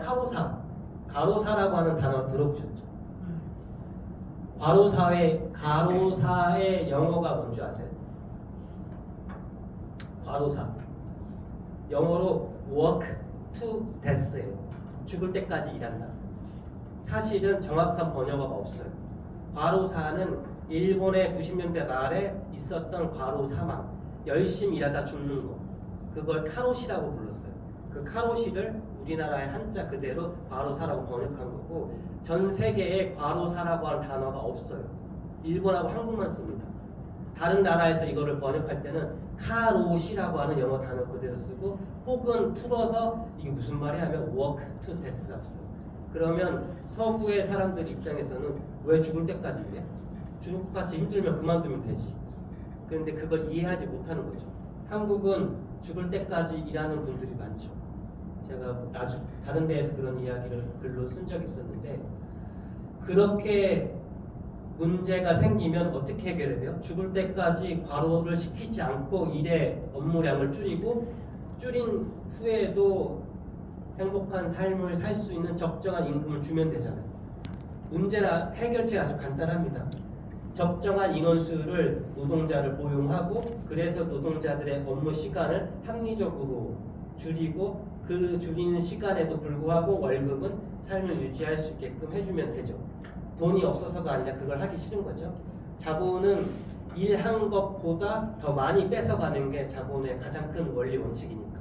가로사라고 하는 단어 들어보셨죠? 가로사의 영어가 뭔지 아세요? 과로사. 영어로 work to death예요. 죽을 때까지 일한다. 사실은 정확한 번역어가 없어요. 과로사는 일본의 90년대 말에 있었던 과로 사망, 열심히 일하다 죽는 거. 그걸 카로시라고 불렀어요. 그 카로시를 우리나라의 한자 그대로 과로사라고 번역한 거고 전 세계에 과로사라고 하는 단어가 없어요. 일본하고 한국만 씁니다. 다른 나라에서 이거를 번역할 때는 카로시라고 하는 영어 단어 그대로 쓰고 혹은 풀어서 이게 무슨 말이야 하면 work to death라고 써요. 그러면 서구의 사람들 입장에서는 왜 죽을 때까지 일해? 죽을 것 같이 힘들면 그만두면 되지. 그런데 그걸 이해하지 못하는 거죠. 한국은 죽을 때까지 일하는 분들이 많죠. 제가 다른 데에서 그런 이야기를 글로 쓴 적이 있었는데 그렇게 문제가 생기면 어떻게 해결해야 돼요? 죽을 때까지 과로를 시키지 않고 일의 업무량을 줄이고 줄인 후에도 행복한 삶을 살 수 있는 적정한 임금을 주면 되잖아요. 문제나 해결책이 아주 간단합니다. 적정한 인원수를 노동자를 고용하고 그래서 노동자들의 업무 시간을 합리적으로 줄이고 그 줄이는 시간에도 불구하고 월급은 삶을 유지할 수 있게끔 해주면 되죠. 돈이 없어서가 아니라 그걸 하기 싫은 거죠. 자본은 일한 것보다 더 많이 뺏어가는 게 자본의 가장 큰 원리 원칙이니까.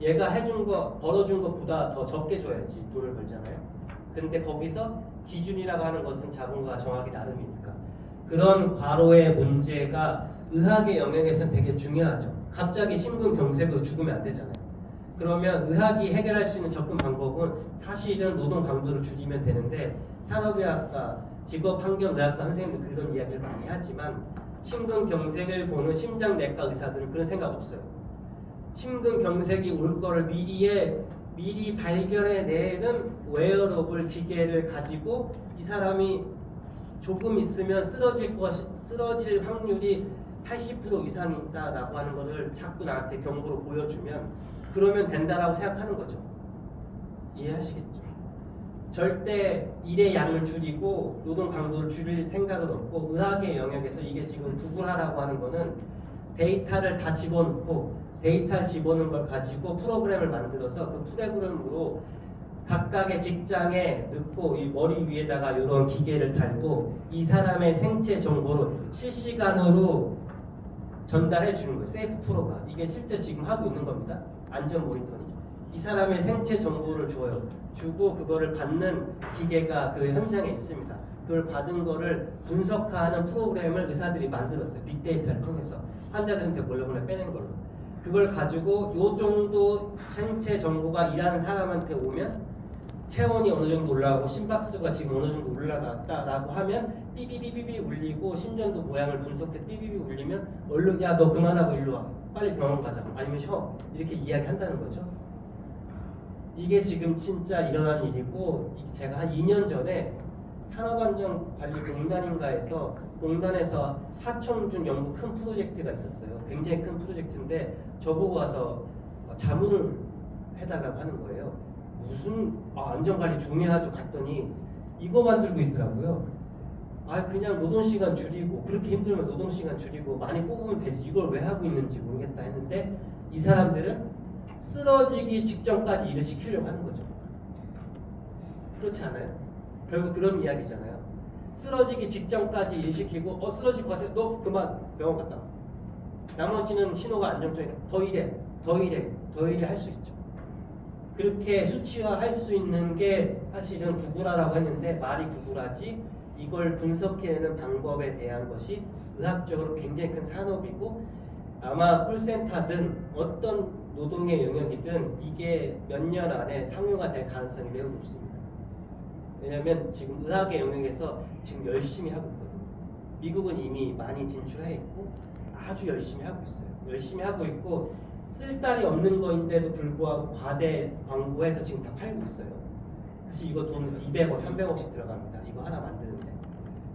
얘가 해준 거, 벌어준 것보다 더 적게 줘야지 돈을 벌잖아요. 근데 거기서 기준이라고 하는 것은 자본가가 정하기 나름이니까. 그런 과로의 문제가 의학의 영역에서는 되게 중요하죠. 갑자기 심근경색으로 죽으면 안 되잖아요. 그러면 의학이 해결할 수 있는 접근 방법은 사실은 노동 강도를 줄이면 되는데 산업의학과, 직업환경의학과 선생님들 그런 이야기를 많이 하지만 심근경색을 보는 심장내과 의사들은 그런 생각 없어요. 심근경색이 올 거를 미리 발견해내는 웨어러블 기계를 가지고 이 사람이 조금 있으면 쓰러질 확률이 80% 이상 있다라고 하는 것을 자꾸 나한테 경고로 보여주면 그러면 된다라고 생각하는 거죠. 이해하시겠죠? 절대 일의 양을 줄이고 노동 강도를 줄일 생각은 없고 의학의 영역에서 이게 지금 구글하라고 하는 거는 데이터를 다 집어넣고 데이터를 집어넣은 걸 가지고 프로그램을 만들어서 그 프로그램으로 각각의 직장에 넣고 이 머리 위에다가 이런 기계를 달고 이 사람의 생체 정보를 실시간으로 전달해 주는 거예요. 세이프 프로가. 이게 실제 지금 하고 있는 겁니다. 안전 모니터링. 이 사람의 생체 정보를 줘요. 주고 그거를 받는 기계가 그 현장에 있습니다. 그걸 받은 거를 분석하는 프로그램을 의사들이 만들었어요. 빅데이터를 통해서 환자들한테 몰래 빼낸 걸로. 그걸 가지고 요 정도 생체 정보가 일하는 사람한테 오면 체온이 어느 정도 올라가고 심박수가 지금 어느 정도 올라갔다라고 하면 삐비비비비 울리고 심전도 모양을 분석해서 삐비비 울리면 얼른 야 너 그만하고 일로 와 빨리 병원 가자 아니면 쉬어 이렇게 이야기한다는 거죠. 이게 지금 진짜 일어난 일이고 제가 한 2년 전에 산업안전관리공단인가에서 공단에서 하청준 연구 큰 프로젝트가 있었어요. 굉장히 큰 프로젝트인데 저보고 와서 자문을 해달라고 하는 거예요. 무슨 안전관리 중요하죠 갔더니 이거 만들고 있더라고요. 그냥 노동시간 줄이고 그렇게 힘들면 노동시간 줄이고 많이 뽑으면 되지 이걸 왜 하고 있는지 모르겠다 했는데 이 사람들은 쓰러지기 직전까지 일을 시키려고 하는 거죠. 그렇지 않아요? 결국 그런 이야기잖아요. 쓰러지기 직전까지 일 시키고 쓰러질 것 같아 너 그만 병원 갔다 와. 나머지는 신호가 안정적이니까 더 일해 할 수 있죠. 그렇게 수치화할 수 있는 게 사실은 구구라라고 했는데 말이 구구라지 이걸 분석해내는 방법에 대한 것이 의학적으로 굉장히 큰 산업이고 아마 콜센터든 어떤 노동의 영역이든 이게 몇 년 안에 상용화 될 가능성이 매우 높습니다. 왜냐하면 지금 의학의 영역에서 지금 열심히 하고 있거든요. 미국은 이미 많이 진출해 있고 아주 열심히 하고 있어요. 열심히 하고 있고 쓸 딸이 없는 거인데도 불구하고 과대 광고해서 지금 다 팔고 있어요. 사실 이거 돈 200억, 300억씩 들어갑니다. 이거 하나 만드는데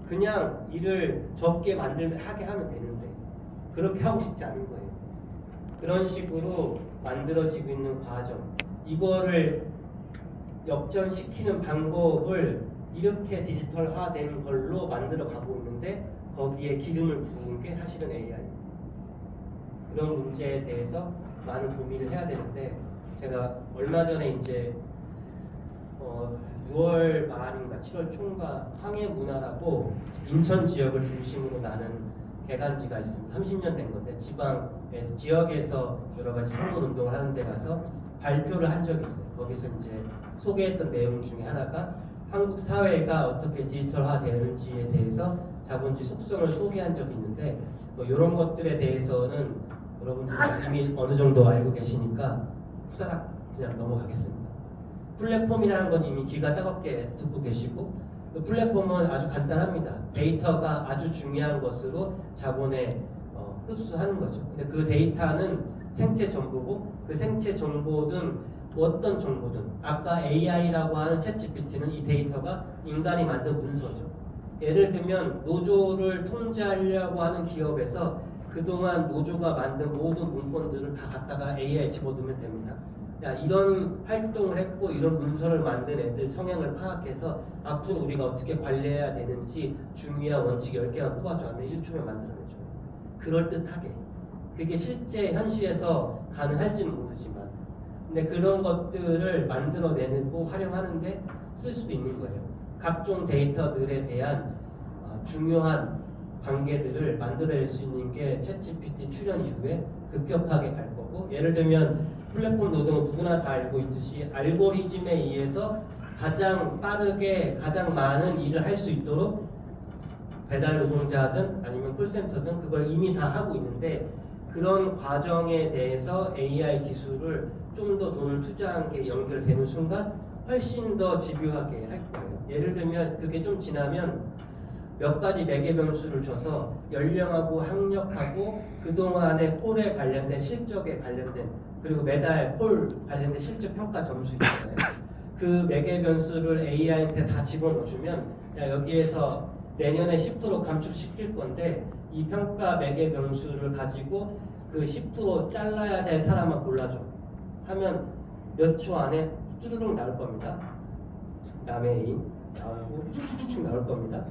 그냥 일을 적게 하게 하면 되는데 그렇게 하고 싶지 않은 거예요. 그런 식으로 만들어지고 있는 과정 이거를 역전시키는 방법을 이렇게 디지털화된 걸로 만들어 가고 있는데 거기에 기름을 부은 게 사실은 AI. 그런 문제에 대해서 많은 고민을 해야 되는데 제가 얼마 전에 이제 6월 말인가 7월 초인가 항해문화라고 인천 지역을 중심으로 나는 개간지가 있습니다. 30년 된 건데 지방에서 지역에서 여러 가지 항문 운동을 하는 데 가서 발표를 한 적이 있어요. 거기서 이제 소개했던 내용 중에 하나가 한국 사회가 어떻게 디지털화 되는지에 대해서 자본주의 속성을 소개한 적이 있는데 이런 것들에 대해서는 여러분들이 이미 어느 정도 알고 계시니까 후다닥 그냥 넘어가겠습니다. 플랫폼이라는 건 이미 귀가 따갑게 듣고 계시고 플랫폼은 아주 간단합니다. 데이터가 아주 중요한 것으로 자본에 흡수하는 거죠. 근데 그 데이터는 생체 정보고 그 생체 정보든 어떤 정보든 아까 AI라고 하는 챗GPT는 이 데이터가 인간이 만든 문서죠. 예를 들면 노조를 통제하려고 하는 기업에서 그동안 노조가 만든 모든 문건들을 다 갖다가 AI에 집어넣으면 됩니다. 이런 활동을 했고 이런 문서를 만든 애들 성향을 파악해서 앞으로 우리가 어떻게 관리해야 되는지 중요한 원칙 10개만 뽑아줘 하면 1초면 만들어내죠. 그럴듯하게. 그게 실제 현실에서 가능할지는 모르지만 근데 그런 것들을 만들어내고 활용하는데 쓸 수도 있는 거예요. 각종 데이터들에 대한 중요한 관계들을 만들어낼 수 있는 게 챗GPT 출현 이후에 급격하게 갈 거고 예를 들면 플랫폼 노동은 누구나 다 알고 있듯이 알고리즘에 의해서 가장 빠르게 가장 많은 일을 할 수 있도록 배달 노동자든 아니면 콜센터든 그걸 이미 다 하고 있는데 그런 과정에 대해서 AI 기술을 좀 더 돈을 투자한 게 연결되는 순간 훨씬 더 집요하게 할 거예요. 예를 들면 그게 좀 지나면 몇 가지 매개 변수를 줘서 연령하고 학력하고 그동안의 콜에 관련된 실적에 관련된 그리고 매달 콜 관련된 실적 평가 점수 있잖아요. 그 매개 변수를 AI한테 다 집어넣어주면 여기에서 내년에 10% 감축시킬 건데 이 평가 매개 변수를 가지고 그 10% 잘라야 될 사람만 골라줘 하면 몇 초 안에 쭈르륵 나올 겁니다. 남의 애인 나오고 쭉쭉쭉 나올 겁니다.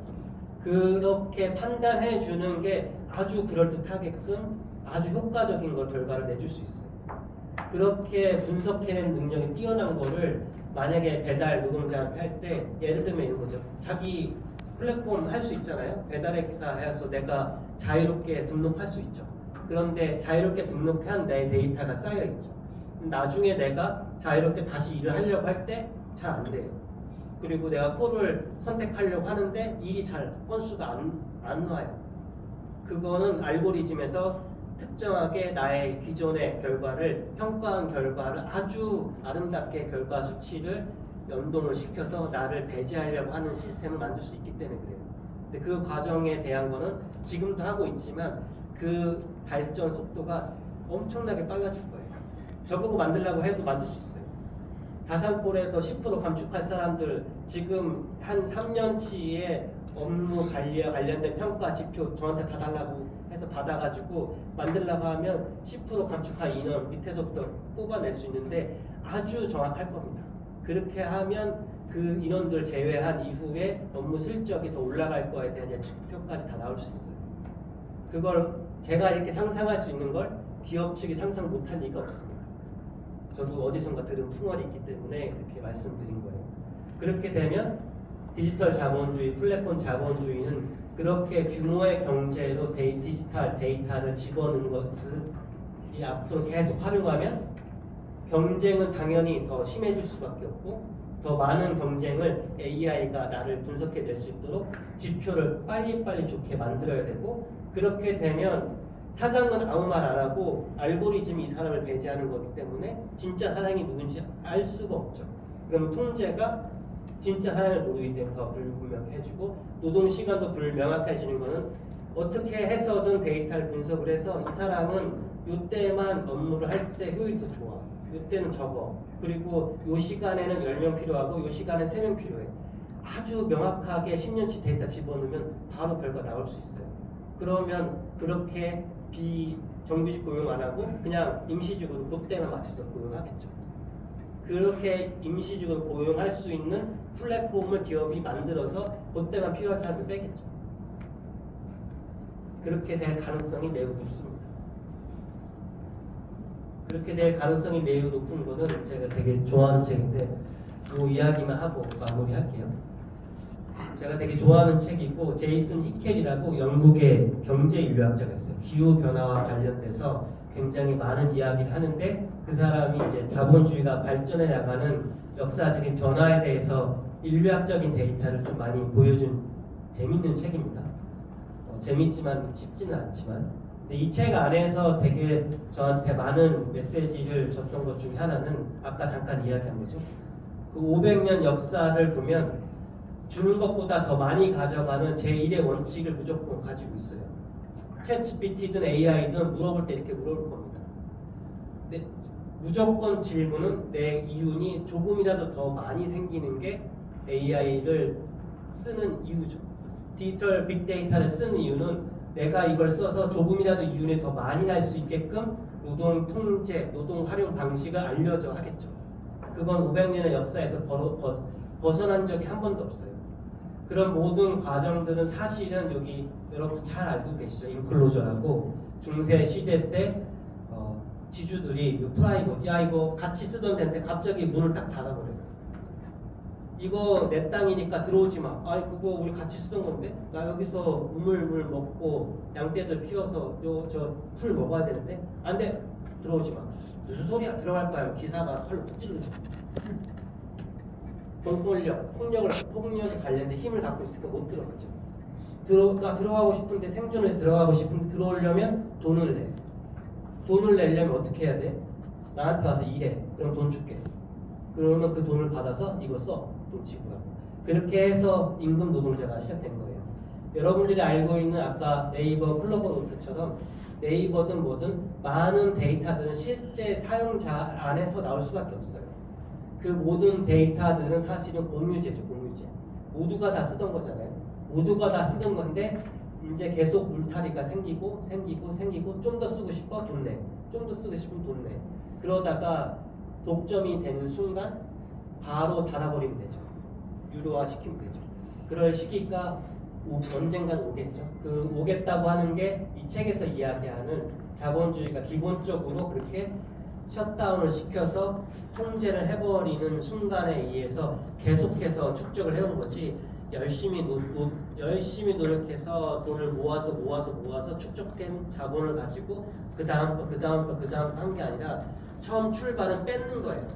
그렇게 판단해 주는 게 아주 그럴듯하게끔 아주 효과적인 걸 결과를 내줄 수 있어요. 그렇게 분석해낸 능력이 뛰어난 거를 만약에 배달 노동자한테 할 때 예를 들면 이런 거죠. 자기 플랫폼 할 수 있잖아요. 배달의 기사 해서 내가 자유롭게 등록할 수 있죠. 그런데 자유롭게 등록한 내 데이터가 쌓여 있죠. 나중에 내가 자유롭게 다시 일을 하려고 할 때 잘 안 돼요. 그리고 내가 콜을 선택하려고 하는데 일이 잘 건수가 안 와요. 그거는 알고리즘에서 특정하게 나의 기존의 결과를 평가한 결과를 아주 아름답게 결과 수치를 연동을 시켜서 나를 배제하려고 하는 시스템을 만들 수 있기 때문에 그래요. 근데 그 과정에 대한 거는 지금도 하고 있지만 그 발전 속도가 엄청나게 빨라질 거예요. 저보고 만들려고 해도 만들 수 있어요. 다산콜에서 10% 감축할 사람들 지금 한 3년치의 업무 관리와 관련된 평가 지표 저한테 다 달라고 해서 받아가지고 만들려고 하면 10% 감축한 인원 밑에서부터 뽑아낼 수 있는데 아주 정확할 겁니다. 그렇게 하면 그 인원들 제외한 이후에 업무 실적이 더 올라갈 거에 대한 예측표까지 다 나올 수 있어요. 그걸 제가 이렇게 상상할 수 있는 걸 기업 측이 상상 못할 리가 없습니다. 저도 어디선가 들은 풍월이 있기 때문에 그렇게 말씀드린 거예요. 그렇게 되면 디지털 자본주의, 플랫폼 자본주의는 그렇게 규모의 경제로 디지털 데이터를 집어넣는 것을 이 앞으로 계속 활용하면 경쟁은 당연히 더 심해질 수밖에 없고 더 많은 경쟁을 AI가 나를 분석해낼 수 있도록 지표를 빨리빨리 좋게 만들어야 되고 그렇게 되면 사장은 아무 말 안 하고 알고리즘이 이 사람을 배제하는 거기 때문에 진짜 사장이 누군지 알 수가 없죠. 그럼 통제가 진짜 사장을 모르기 때문에 더 불분명해지고 노동시간도 불명확해지는 거는 어떻게 해서든 데이터를 분석을 해서 이 사람은 이때만 업무를 할 때 효율이 더 좋아. 이때는 적어. 그리고 이 시간에는 10명 필요하고 이 시간에는 3명 필요해. 아주 명확하게 10년치 데이터 집어넣으면 바로 결과 나올 수 있어요. 그러면 그렇게 비정규직 고용 안 하고 그냥 임시직으로 그때만 맞춰서 고용하겠죠. 그렇게 임시직으로 고용할 수 있는 플랫폼을 기업이 만들어서 그때만 필요한 사람들 빼겠죠. 그렇게 될 가능성이 매우 높습니다. 그렇게 될 가능성이 매우 높은 거는 제가 되게 좋아하는 책인데 이 이야기만 하고 마무리할게요. 제가 되게 좋아하는 책이고 제이슨 히켈이라고 영국의 경제인류학자가 있어요. 기후 변화와 관련돼서 굉장히 많은 이야기를 하는데 그 사람이 이제 자본주의가 발전해 나가는 역사적인 변화에 대해서 인류학적인 데이터를 좀 많이 보여준 재밌는 책입니다. 재밌지만 쉽지는 않지만 근데 이 책 안에서 되게 저한테 많은 메시지를 줬던 것 중에 하나는 아까 잠깐 이야기한 거죠. 그 500년 역사를 보면 주는 것보다 더 많이 가져가는 제1의 원칙을 무조건 가지고 있어요. 챗GPT든 AI든 물어볼 때 이렇게 물어볼 겁니다. 근데 무조건 질문은 내 이윤이 조금이라도 더 많이 생기는 게 AI를 쓰는 이유죠. 디지털 빅데이터를 쓰는 이유는 내가 이걸 써서 조금이라도 이윤이 더 많이 날 수 있게끔 노동 통제, 노동 활용 방식을 알려줘 하겠죠. 그건 500년의 역사에서 벗어난 적이 한 번도 없어요. 그런 모든 과정들은 사실은 여기 여러분 잘 알고 계시죠. 인클로저라고 중세 시대 때 지주들이 프라이버 야 이거 같이 쓰던 데인데 갑자기 문을 딱 닫아버려요. 이거 내 땅이니까 들어오지 마. 아니 그거 우리 같이 쓰던 건데 나 여기서 우물물 먹고 양떼들 피워서 저 풀 먹어야 되는데 안 돼. 들어오지 마. 무슨 소리야? 들어갈 거야. 기사가 털로 찔르죠. 폭력에 관련된 힘을 갖고 있으니까 못 들어가죠. 나 들어가고 싶은데 생존에 들어가고 싶은데 들어오려면 돈을 내. 돈을 내려면 어떻게 해야 돼? 나한테 와서 일해. 그럼 돈 줄게. 그러면 그 돈을 받아서 이거 써. 돈 지불하고. 그렇게 해서 임금 노동자가 시작된 거예요. 여러분들이 알고 있는 아까 네이버 클로버 노트처럼 네이버든 뭐든 많은 데이터들은 실제 사용자 안에서 나올 수밖에 없어요. 그 모든 데이터들은 사실은 공유제죠, 공유제. 모두가 다 쓰던 거잖아요. 모두가 다 쓰던 건데 이제 계속 울타리가 생기고 좀 더 쓰고 싶어 돈 내. 좀 더 쓰고 싶으면 돈 내. 그러다가 독점이 되는 순간 바로 닫아버리면 되죠. 유료화 시키면 되죠. 그럴 시기가 언젠간 오겠죠. 그 오겠다고 하는 게 이 책에서 이야기하는 자본주의가 기본적으로 그렇게 셧다운을 시켜서 통제를 해버리는 순간에 의해서 계속해서 축적을 해온 거지 열심히 노력해서 돈을 모아서 축적된 자본을 가지고 그 다음 거 한 게 아니라 처음 출발은 뺏는 거예요.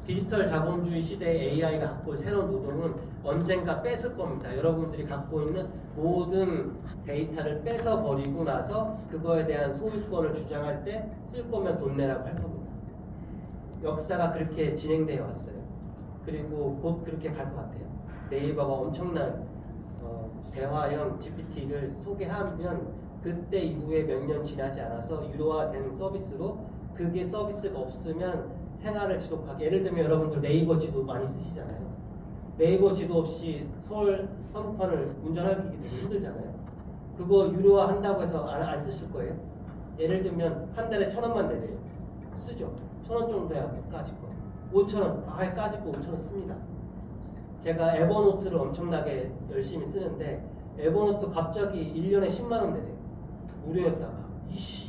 디지털 자본주의 시대의 AI가 갖고 있는 새로운 노동은 언젠가 뺏을 겁니다. 여러분들이 갖고 있는 모든 데이터를 뺏어 버리고 나서 그거에 대한 소유권을 주장할 때 쓸 거면 돈 내라고 할 겁니다. 역사가 그렇게 진행되어 왔어요. 그리고 곧 그렇게 갈 것 같아요. 네이버가 엄청난 대화형 GPT를 소개하면 그때 이후에 몇 년 지나지 않아서 유료화된 서비스로 그게 서비스가 없으면 생활을 지속하게, 예를 들면 여러분들 네이버 지도 많이 쓰시잖아요. 네이버 지도 없이 서울 한복판을 운전하기 되게 힘들잖아요. 그거 유료화한다고 해서 안 쓰실 거예요? 예를 들면 한 달에 1,000원만 내래요. 쓰죠. 1,000원 정도야 까짓 거. 5,000원 아예 까짓 거 5,000원 씁니다. 제가 에버노트를 엄청나게 열심히 쓰는데 에버노트 갑자기 1년에 10만 원 내래요. 무료였다가 이씨.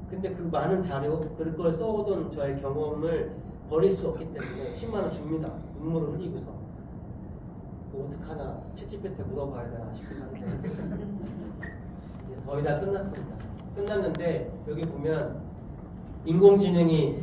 근데 그 많은 자료, 그걸 써오던 저의 경험을 버릴 수 없기 때문에 10만 원 줍니다. 눈물을 흘리고서. 어떡하나 챗GPT한테 물어봐야 되나 싶긴 한데 이제 거의 다 끝났습니다. 끝났는데 여기 보면 인공지능이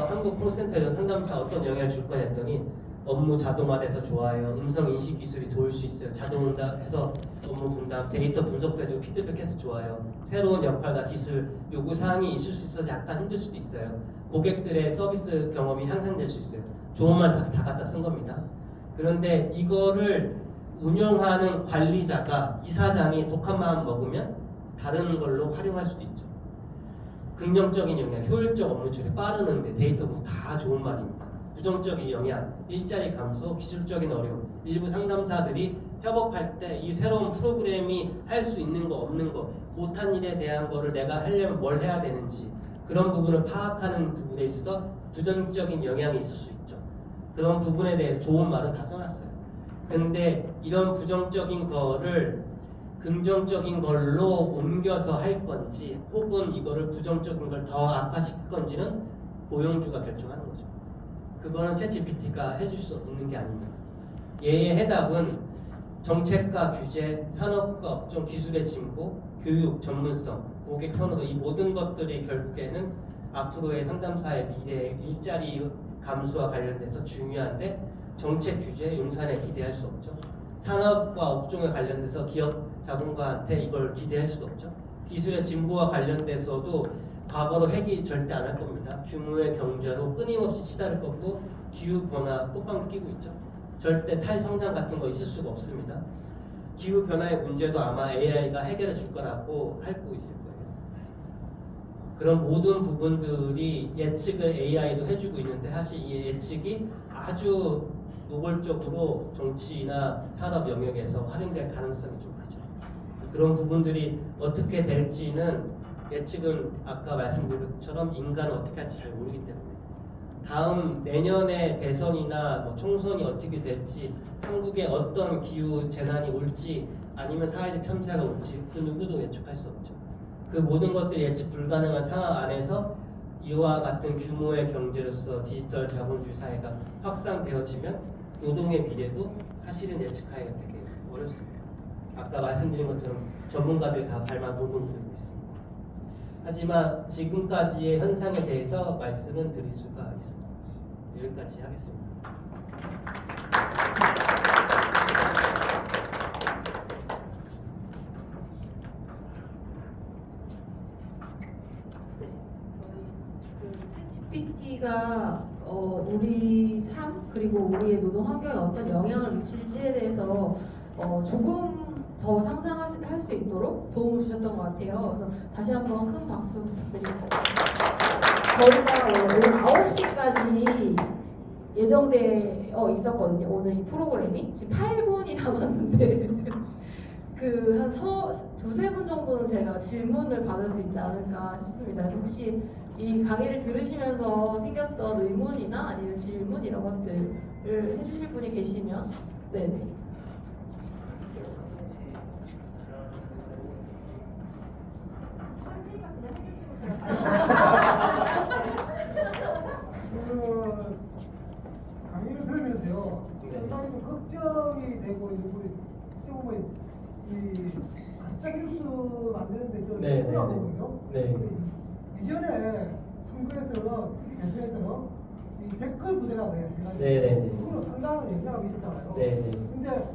한국 콜센터 상담사 어떤 영향을 줄 거냐 했더니 업무 자동화돼서 좋아요. 음성 인식 기술이 도울 수 있어요. 자동화해서 업무 분담, 데이터 분석돼서 피드백해서 좋아요. 새로운 역할과 기술 요구 사항이 있을 수 있어서 약간 힘들 수도 있어요. 고객들의 서비스 경험이 향상될 수 있어요. 좋은 말 다 갖다 쓴 겁니다. 그런데 이거를 운영하는 관리자가, 이사장이 독한 마음 먹으면 다른 걸로 활용할 수도 있죠. 긍정적인 영향, 효율적 업무 처리, 빠른 응대, 데이터 분석 다 좋은 말입니다. 부정적인 영향, 일자리 감소, 기술적인 어려움, 일부 상담사들이 협업할 때 이 새로운 프로그램이 할 수 있는 거 없는 거, 못한 일에 대한 거를 내가 하려면 뭘 해야 되는지 그런 부분을 파악하는 부분에 있어서 부정적인 영향이 있을 수 있죠. 그런 부분에 대해서 좋은 말은 다 써놨어요. 근데 이런 부정적인 거를 긍정적인 걸로 옮겨서 할 건지 혹은 이거를 부정적인 걸 더 악화시킬 건지는 고용주가 결정하는 거죠. 그거는 챗GPT가 해줄 수 있는 게 아닙니다. 얘의 해답은 정책과 규제, 산업과 업종, 기술의 진보, 교육, 전문성, 고객 선호, 이 모든 것들이 결국에는 앞으로의 상담사의 미래 일자리 감소와 관련돼서 중요한데 정책 규제, 용산에 기대할 수 없죠. 산업과 업종에 관련돼서 기업 자본가한테 이걸 기대할 수도 없죠. 기술의 진보와 관련돼서도 과거로 회귀 절대 안 할 겁니다. 규모의 경제로 끊임없이 시달을 거고 기후 변화 꽃방울 끼고 있죠. 절대 탈성장 같은 거 있을 수가 없습니다. 기후 변화의 문제도 아마 AI가 해결해 줄 거라고 알고 있을 거예요. 그런 모든 부분들이 예측을 AI도 해주고 있는데 사실 이 예측이 아주 노골적으로 정치나 산업 영역에서 활용될 가능성이 좀 크죠. 그런 부분들이 어떻게 될지는 예측은 아까 말씀드린 것처럼 인간은 어떻게 할지 잘 모르기 때문에 다음 내년에 대선이나 뭐 총선이 어떻게 될지 한국에 어떤 기후 재난이 올지 아니면 사회적 참사가 올지 그 누구도 예측할 수 없죠. 그 모든 것들이 예측 불가능한 상황 안에서 이와 같은 규모의 경제로서 디지털 자본주의 사회가 확산되어지면 노동의 미래도 사실은 예측하기가 되게 어렵습니다. 아까 말씀드린 것처럼 전문가들이 다 발만 동동 구르고 있습니다. 하지만 지금까지의 현상에 대해서 말씀은 드릴 수가 있습니다. 여기까지 하겠습니다. 네, 저희 챗GPT가 우리 삶 그리고 우리의 노동 환경에 어떤 영향을 미칠지에 대해서 조금 더 상상할 수 있도록 도움을 주셨던 것 같아요. 그래서 다시 한번 큰 박수 부탁드리겠습니다. 저희가 오늘 9시까지 예정되어 있었거든요. 오늘 이 프로그램이 지금 8분이 남았는데 그 한 두세 분 정도는 제가 질문을 받을 수 있지 않을까 싶습니다. 그래서 혹시 이 강의를 들으시면서 생겼던 의문이나 아니면 질문 이런 것들을 해주실 분이 계시면 네네. 강의를 들으면서요 상당히 좀 걱정이 되고 있는 분이 어떻게 보면 이 가짜 뉴스 만드는데 좀 네, 힘들어하거든요. 네. 이전에 선거에서는 특히 대선에서는 이 이 댓글 부대라고 해요. 네네네. 그걸로 상당한 영향을 미쳤잖아요. 네네. 근데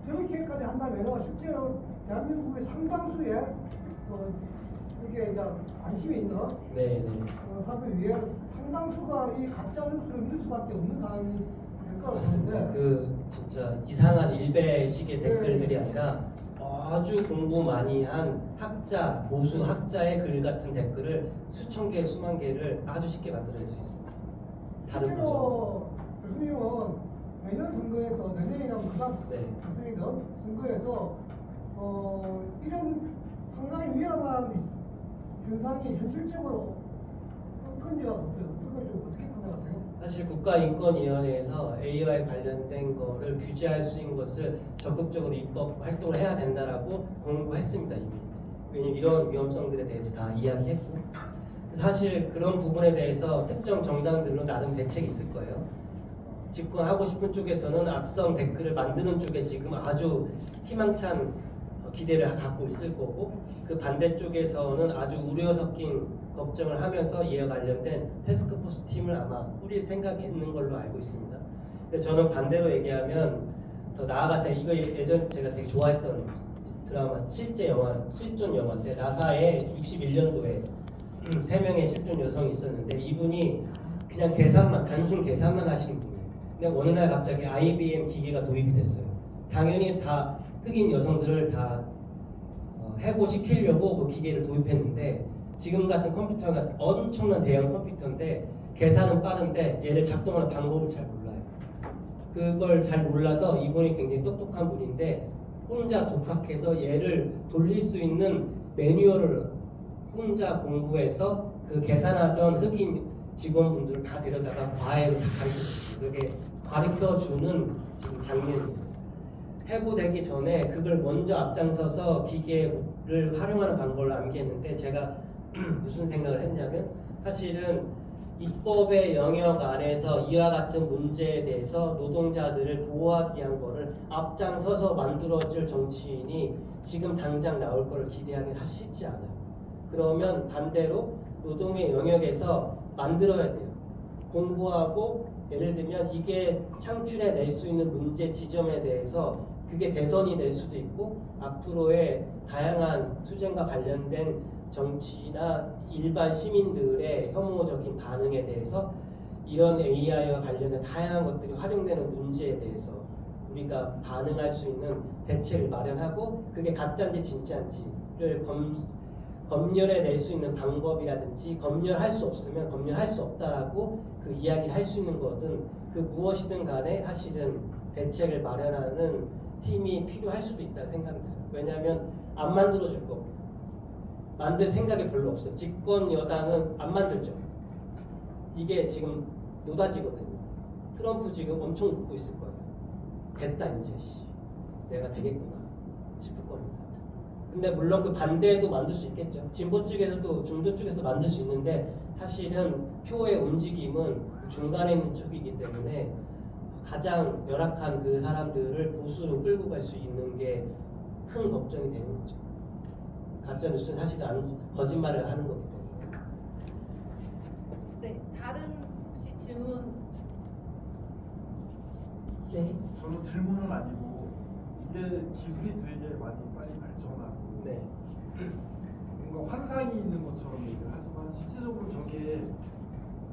저렇게까지 한다면 실제로 대한민국의 상당수의 이게 이제 관심이 있는 네네. 사람들 위해 상당수가 이 가짜 뉴스를 믿을 수밖에 없는 상황이 될 거라고 맞습니다. 보는데 그 진짜 이상한 일배식의 네. 댓글들이 아니라 아주 공부 많이 한 학자, 모수 학자의 글 같은 댓글을 수천 개, 수만 개를 아주 쉽게 만들어낼 수 있습니다. 다른 거죠. 실제로 교수님은 내년 선거에서 내년이라고 그다음 네. 교수님은 선거에서 이런 상당히 위험한 현상이 현실적으로 건지가 없어요. 그걸 좀 어떻게 판단하세요? 사실 국가인권위원회에서 AI 관련된 거를 규제할 수 있는 것을 적극적으로 입법 활동을 해야 된다라고 공고했습니다 이미. 왜냐면 이런 위험성들에 대해서 다 이야기했고 사실 그런 부분에 대해서 특정 정당들로 나름 대책이 있을 거예요. 집권하고 싶은 쪽에서는 악성 댓글을 만드는 쪽에 지금 아주 희망찬 기대를 갖고 있을 거고 그 반대쪽에서는 아주 우려 섞인 걱정을 하면서 이에 관련된 태스크포스 팀을 아마 꾸릴 생각이 있는 걸로 알고 있습니다. 근데 저는 반대로 얘기하면 더 나아가서 이거 예전 제가 되게 좋아했던 드라마 실제 영화 실존 영화인데 나사에 61년도에 3명의 실존 여성이 있었는데 이분이 그냥 계산만 단순 계산만 하시는 분이에요. 근데 어느 날 갑자기 IBM 기계가 도입이 됐어요. 당연히 다 흑인 여성들을 다 해고시키려고 그 기계를 도입했는데 지금 같은 컴퓨터가 엄청난 대형 컴퓨터인데 계산은 빠른데 얘를 작동하는 방법을 잘 몰라요. 그걸 잘 몰라서 이분이 굉장히 똑똑한 분인데 혼자 독학해서 얘를 돌릴 수 있는 매뉴얼을 혼자 공부해서 그 계산하던 흑인 직원분들을 다 데려다가 과외로 다 가르쳐줬어요. 그게 가르쳐주는 지금 장면이에요. 해고되기 전에 그걸 먼저 앞장서서 기계를 활용하는 방법을 암기했는데 제가 무슨 생각을 했냐면 사실은 입법의 영역 안에서 이와 같은 문제에 대해서 노동자들을 보호하기 위한 거를 앞장서서 만들어줄 정치인이 지금 당장 나올 거를 기대하기 사실 쉽지 않아요. 그러면 반대로 노동의 영역에서 만들어야 돼요. 공부하고 예를 들면 이게 창출해낼 수 있는 문제 지점에 대해서 그게 대선이 될 수도 있고 앞으로의 다양한 투쟁과 관련된 정치나 일반 시민들의 혐오적인 반응에 대해서 이런 AI와 관련된 다양한 것들이 활용되는 문제에 대해서 우리가 반응할 수 있는 대책을 마련하고 그게 가짜인지 진짜인지를 검열해낼 수 있는 방법이라든지 검열할 수 없으면 검열할 수 없다라고 그 이야기를 할 수 있는 거든 그 무엇이든 간에 사실은 대책을 마련하는 팀이 필요할 수도 있다는 생각이 들어요. 왜냐하면 안 만들어줄 겁니다. 만들 생각이 별로 없어요. 집권 여당은 안 만들죠. 이게 지금 노다지거든요. 트럼프 지금 엄청 웃고 있을 거예요. 됐다 이제 내가 되겠구나 싶을 겁니다. 근데 물론 그 반대도 만들 수 있겠죠. 진보 쪽에서도 중도 쪽에서 만들 수 있는데 사실은 표의 움직임은 중간에 있는 쪽이기 때문에 가장 열악한 그 사람들을 보수로 끌고 갈 수 있는 게 큰 걱정이 되는 거죠. 가짜 뉴스는 사실 거짓말을 하는 거기 때문에. 네, 다른 혹시 질문? 네. 저는 질문은 아니고 이게 기술이 되게 많이 빨리 발전하고 네. 뭔가 환상이 있는 것처럼 얘기를 하지만 실질적으로 저게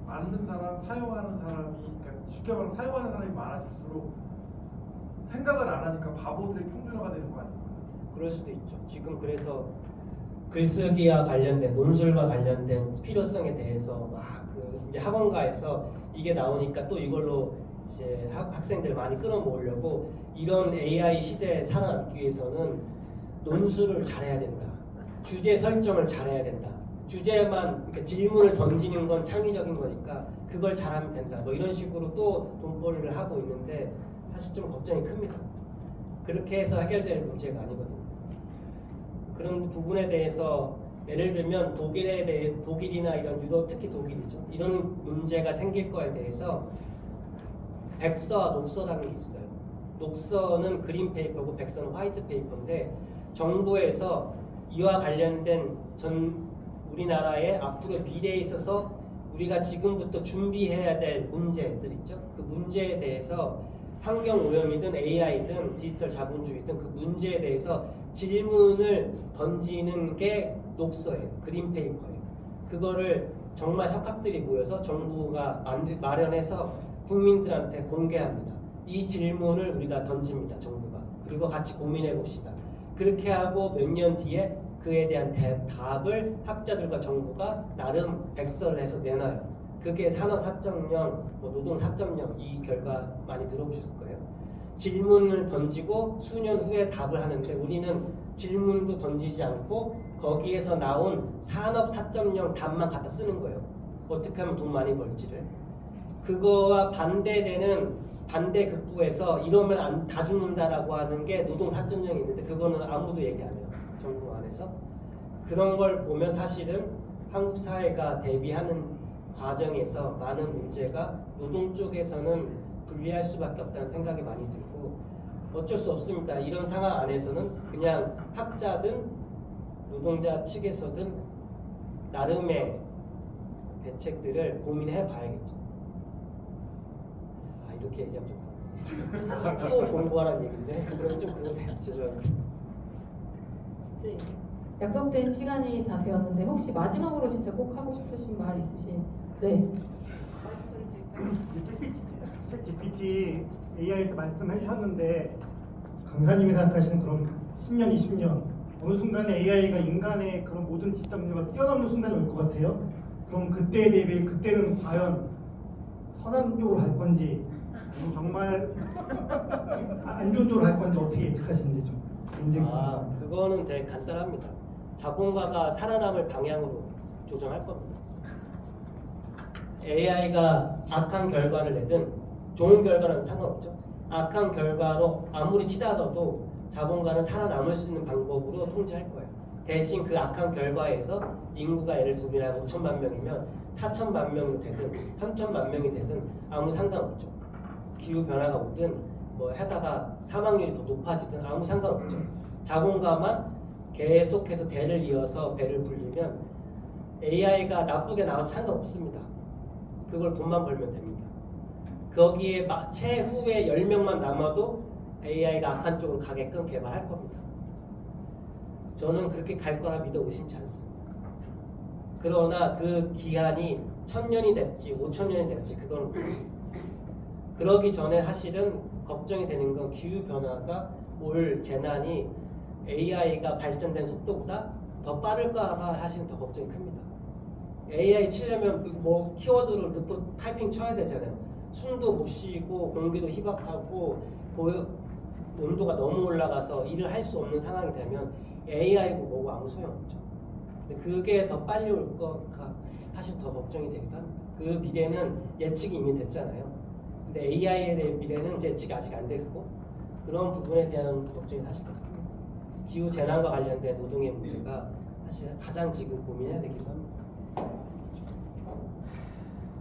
만든 사람, 사용하는 사람이 그러니까 쉽게 말하면 사용하는 사람이 많아질수록 생각을 안 하니까 바보들의 평준화가 되는 거 아닌가요? 그럴 수도 있죠. 지금 그래서 글쓰기와 관련된 논술과 관련된 필요성에 대해서 막 이제 학원가에서 이게 나오니까 또 이걸로 이제 학생들 많이 끌어모으려고 이런 AI 시대에 살아남기 위해서는 논술을 잘해야 된다. 주제 설정을 잘해야 된다. 주제만 그러니까 질문을 던지는 건 창의적인 거니까 그걸 잘하면 된다. 뭐 이런 식으로 또 돈벌이를 하고 있는데 사실 좀 걱정이 큽니다. 그렇게 해서 해결될 문제가 아니거든요. 그런 부분에 대해서 예를 들면 독일에 대해서 독일이나 이런 유럽 특히 독일이죠. 이런 문제가 생길 거에 대해서 백서와 녹서라는 게 있어요. 녹서는 그린 페이퍼고 백서는 화이트 페이퍼인데 정부에서 이와 관련된 우리나라의 앞으로 미래에 있어서 우리가 지금부터 준비해야 될 문제들 있죠. 그 문제에 대해서 환경 오염이든 AI든 디지털 자본주의든 그 문제에 대해서 질문을 던지는 게 녹서예요. 그린페이퍼예요. 그거를 정말 석학들이 모여서 정부가 마련해서 국민들한테 공개합니다. 이 질문을 우리가 던집니다. 정부가. 그리고 같이 고민해 봅시다. 그렇게 하고 몇 년 뒤에 그에 대한 답을 학자들과 정부가 나름 백서를 해서 내놔요. 그게 산업 4.0, 노동 4.0 이 결과 많이 들어보셨을 거예요. 질문을 던지고 수년 후에 답을 하는데 우리는 질문도 던지지 않고 거기에서 나온 산업 4.0 답만 갖다 쓰는 거예요. 어떻게 하면 돈 많이 벌지를. 그거와 반대되는 반대극부에서 이러면 다 죽는다라고 하는 게 노동 4.0이 있는데 그거는 아무도 얘기 안 해요. 정부 안에서. 그런 걸 보면 사실은 한국 사회가 대비하는 과정에서 많은 문제가 노동 쪽에서는 분리할 수밖에 없다는 생각이 많이 들고 어쩔 수 없습니다. 이런 상황 안에서는 그냥 학자든 노동자 측에서든 나름의 대책들을 고민해 봐야겠죠. 아 이렇게 얘기하면 좀 또 공부하라는 얘기인데 그럼 좀 그런데 죄송합니다. 네. 약속된 시간이 다 되었는데 혹시 마지막으로 진짜 꼭 하고 싶으신 말 있으신? 네. GPT AI에서 말씀해 주셨는데 강사님이 생각하시는 그런 10년, 20년 어느 순간에 AI가 인간의 그런 모든 지적 능력을 뛰어넘는 순간이 올 것 같아요. 그럼 그때에 대비해 그때는 과연 선한 쪽으로 갈 건지 정말 안 좋은 쪽으로 갈 건지 어떻게 예측하시는지 좀 굉장히 궁금합니다. 그거는 되게 간단합니다. 자본가가 살아남을 방향으로 조정할 겁니다. AI가 악한 결과를 내든 좋은 결과는 상관없죠. 악한 결과로 아무리 치닫아도 자본가는 살아남을 수 있는 방법으로 통제할 거예요. 대신 그 악한 결과에서 인구가 예를 들면 우리나라 5천만 명이면 4천만 명이 되든 3천만 명이 되든 아무 상관없죠. 기후 변화가 오든 뭐 하다가 사망률이 더 높아지든 아무 상관없죠. 자본가만 계속해서 대를 이어서 배를 불리면 AI가 나쁘게 나와도 상관없습니다. 그걸 돈만 벌면 됩니다. 거기에 최후에 10명만 남아도 AI가 악한 쪽으로 가게끔 개발할 겁니다. 저는 그렇게 갈 거라 믿어 의심치 않습니다. 그러나 그 기한이 1000년이 될지 5000년이 될지 그건 그러기 전에 사실은 걱정이 되는 건 기후변화가 올 재난이 AI가 발전된 속도보다 더 빠를까봐 사실은 더 걱정이 큽니다. AI 치려면 뭐 키워드를 넣고 타이핑 쳐야 되잖아요. 숨도 못 쉬고 공기도 희박하고 온도가 너무 올라가서 일을 할 수 없는 상황이 되면 AI고 뭐고 아무 소용없죠. 근데 그게 더 빨리 올 거가 사실 더 걱정이 되기도 합니다. 그 미래는 예측이 이미 됐잖아요. 근데 AI에 대한 미래는 예측이 아직 안 됐고 그런 부분에 대한 걱정이 사실 더 큽니다. 기후 재난과 관련된 노동의 문제가 사실 가장 지금 고민해야 되기도 합니다.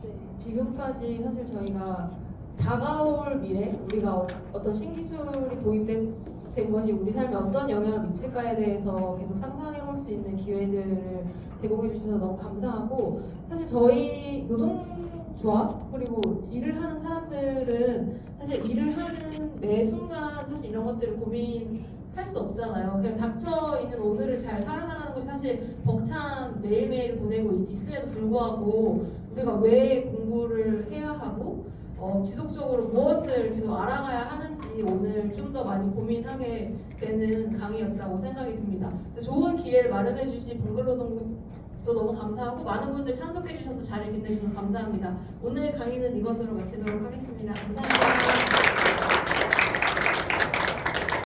네, 지금까지 사실 저희가 다가올 미래, 우리가 어떤 신기술이 도입된 것이 우리 삶에 어떤 영향을 미칠까에 대해서 계속 상상해 볼 수 있는 기회들을 제공해 주셔서 너무 감사하고 사실 저희 노동조합 그리고 일을 하는 사람들은 사실 일을 하는 매 순간 사실 이런 것들을 고민할 수 없잖아요. 그냥 닥쳐 있는 오늘을 잘 살아나가는 것이 사실 벅찬 매일매일 보내고 있음에도 불구하고 우리가 왜 공부를 해야 하고 지속적으로 무엇을 계속 알아가야 하는지 오늘 좀 더 많이 고민하게 되는 강의였다고 생각이 듭니다. 좋은 기회를 마련해 주신 봉글노동도 너무 감사하고 많은 분들 참석해 주셔서 자리 빛내주셔서 감사합니다. 오늘 강의는 이것으로 마치도록 하겠습니다. 감사합니다.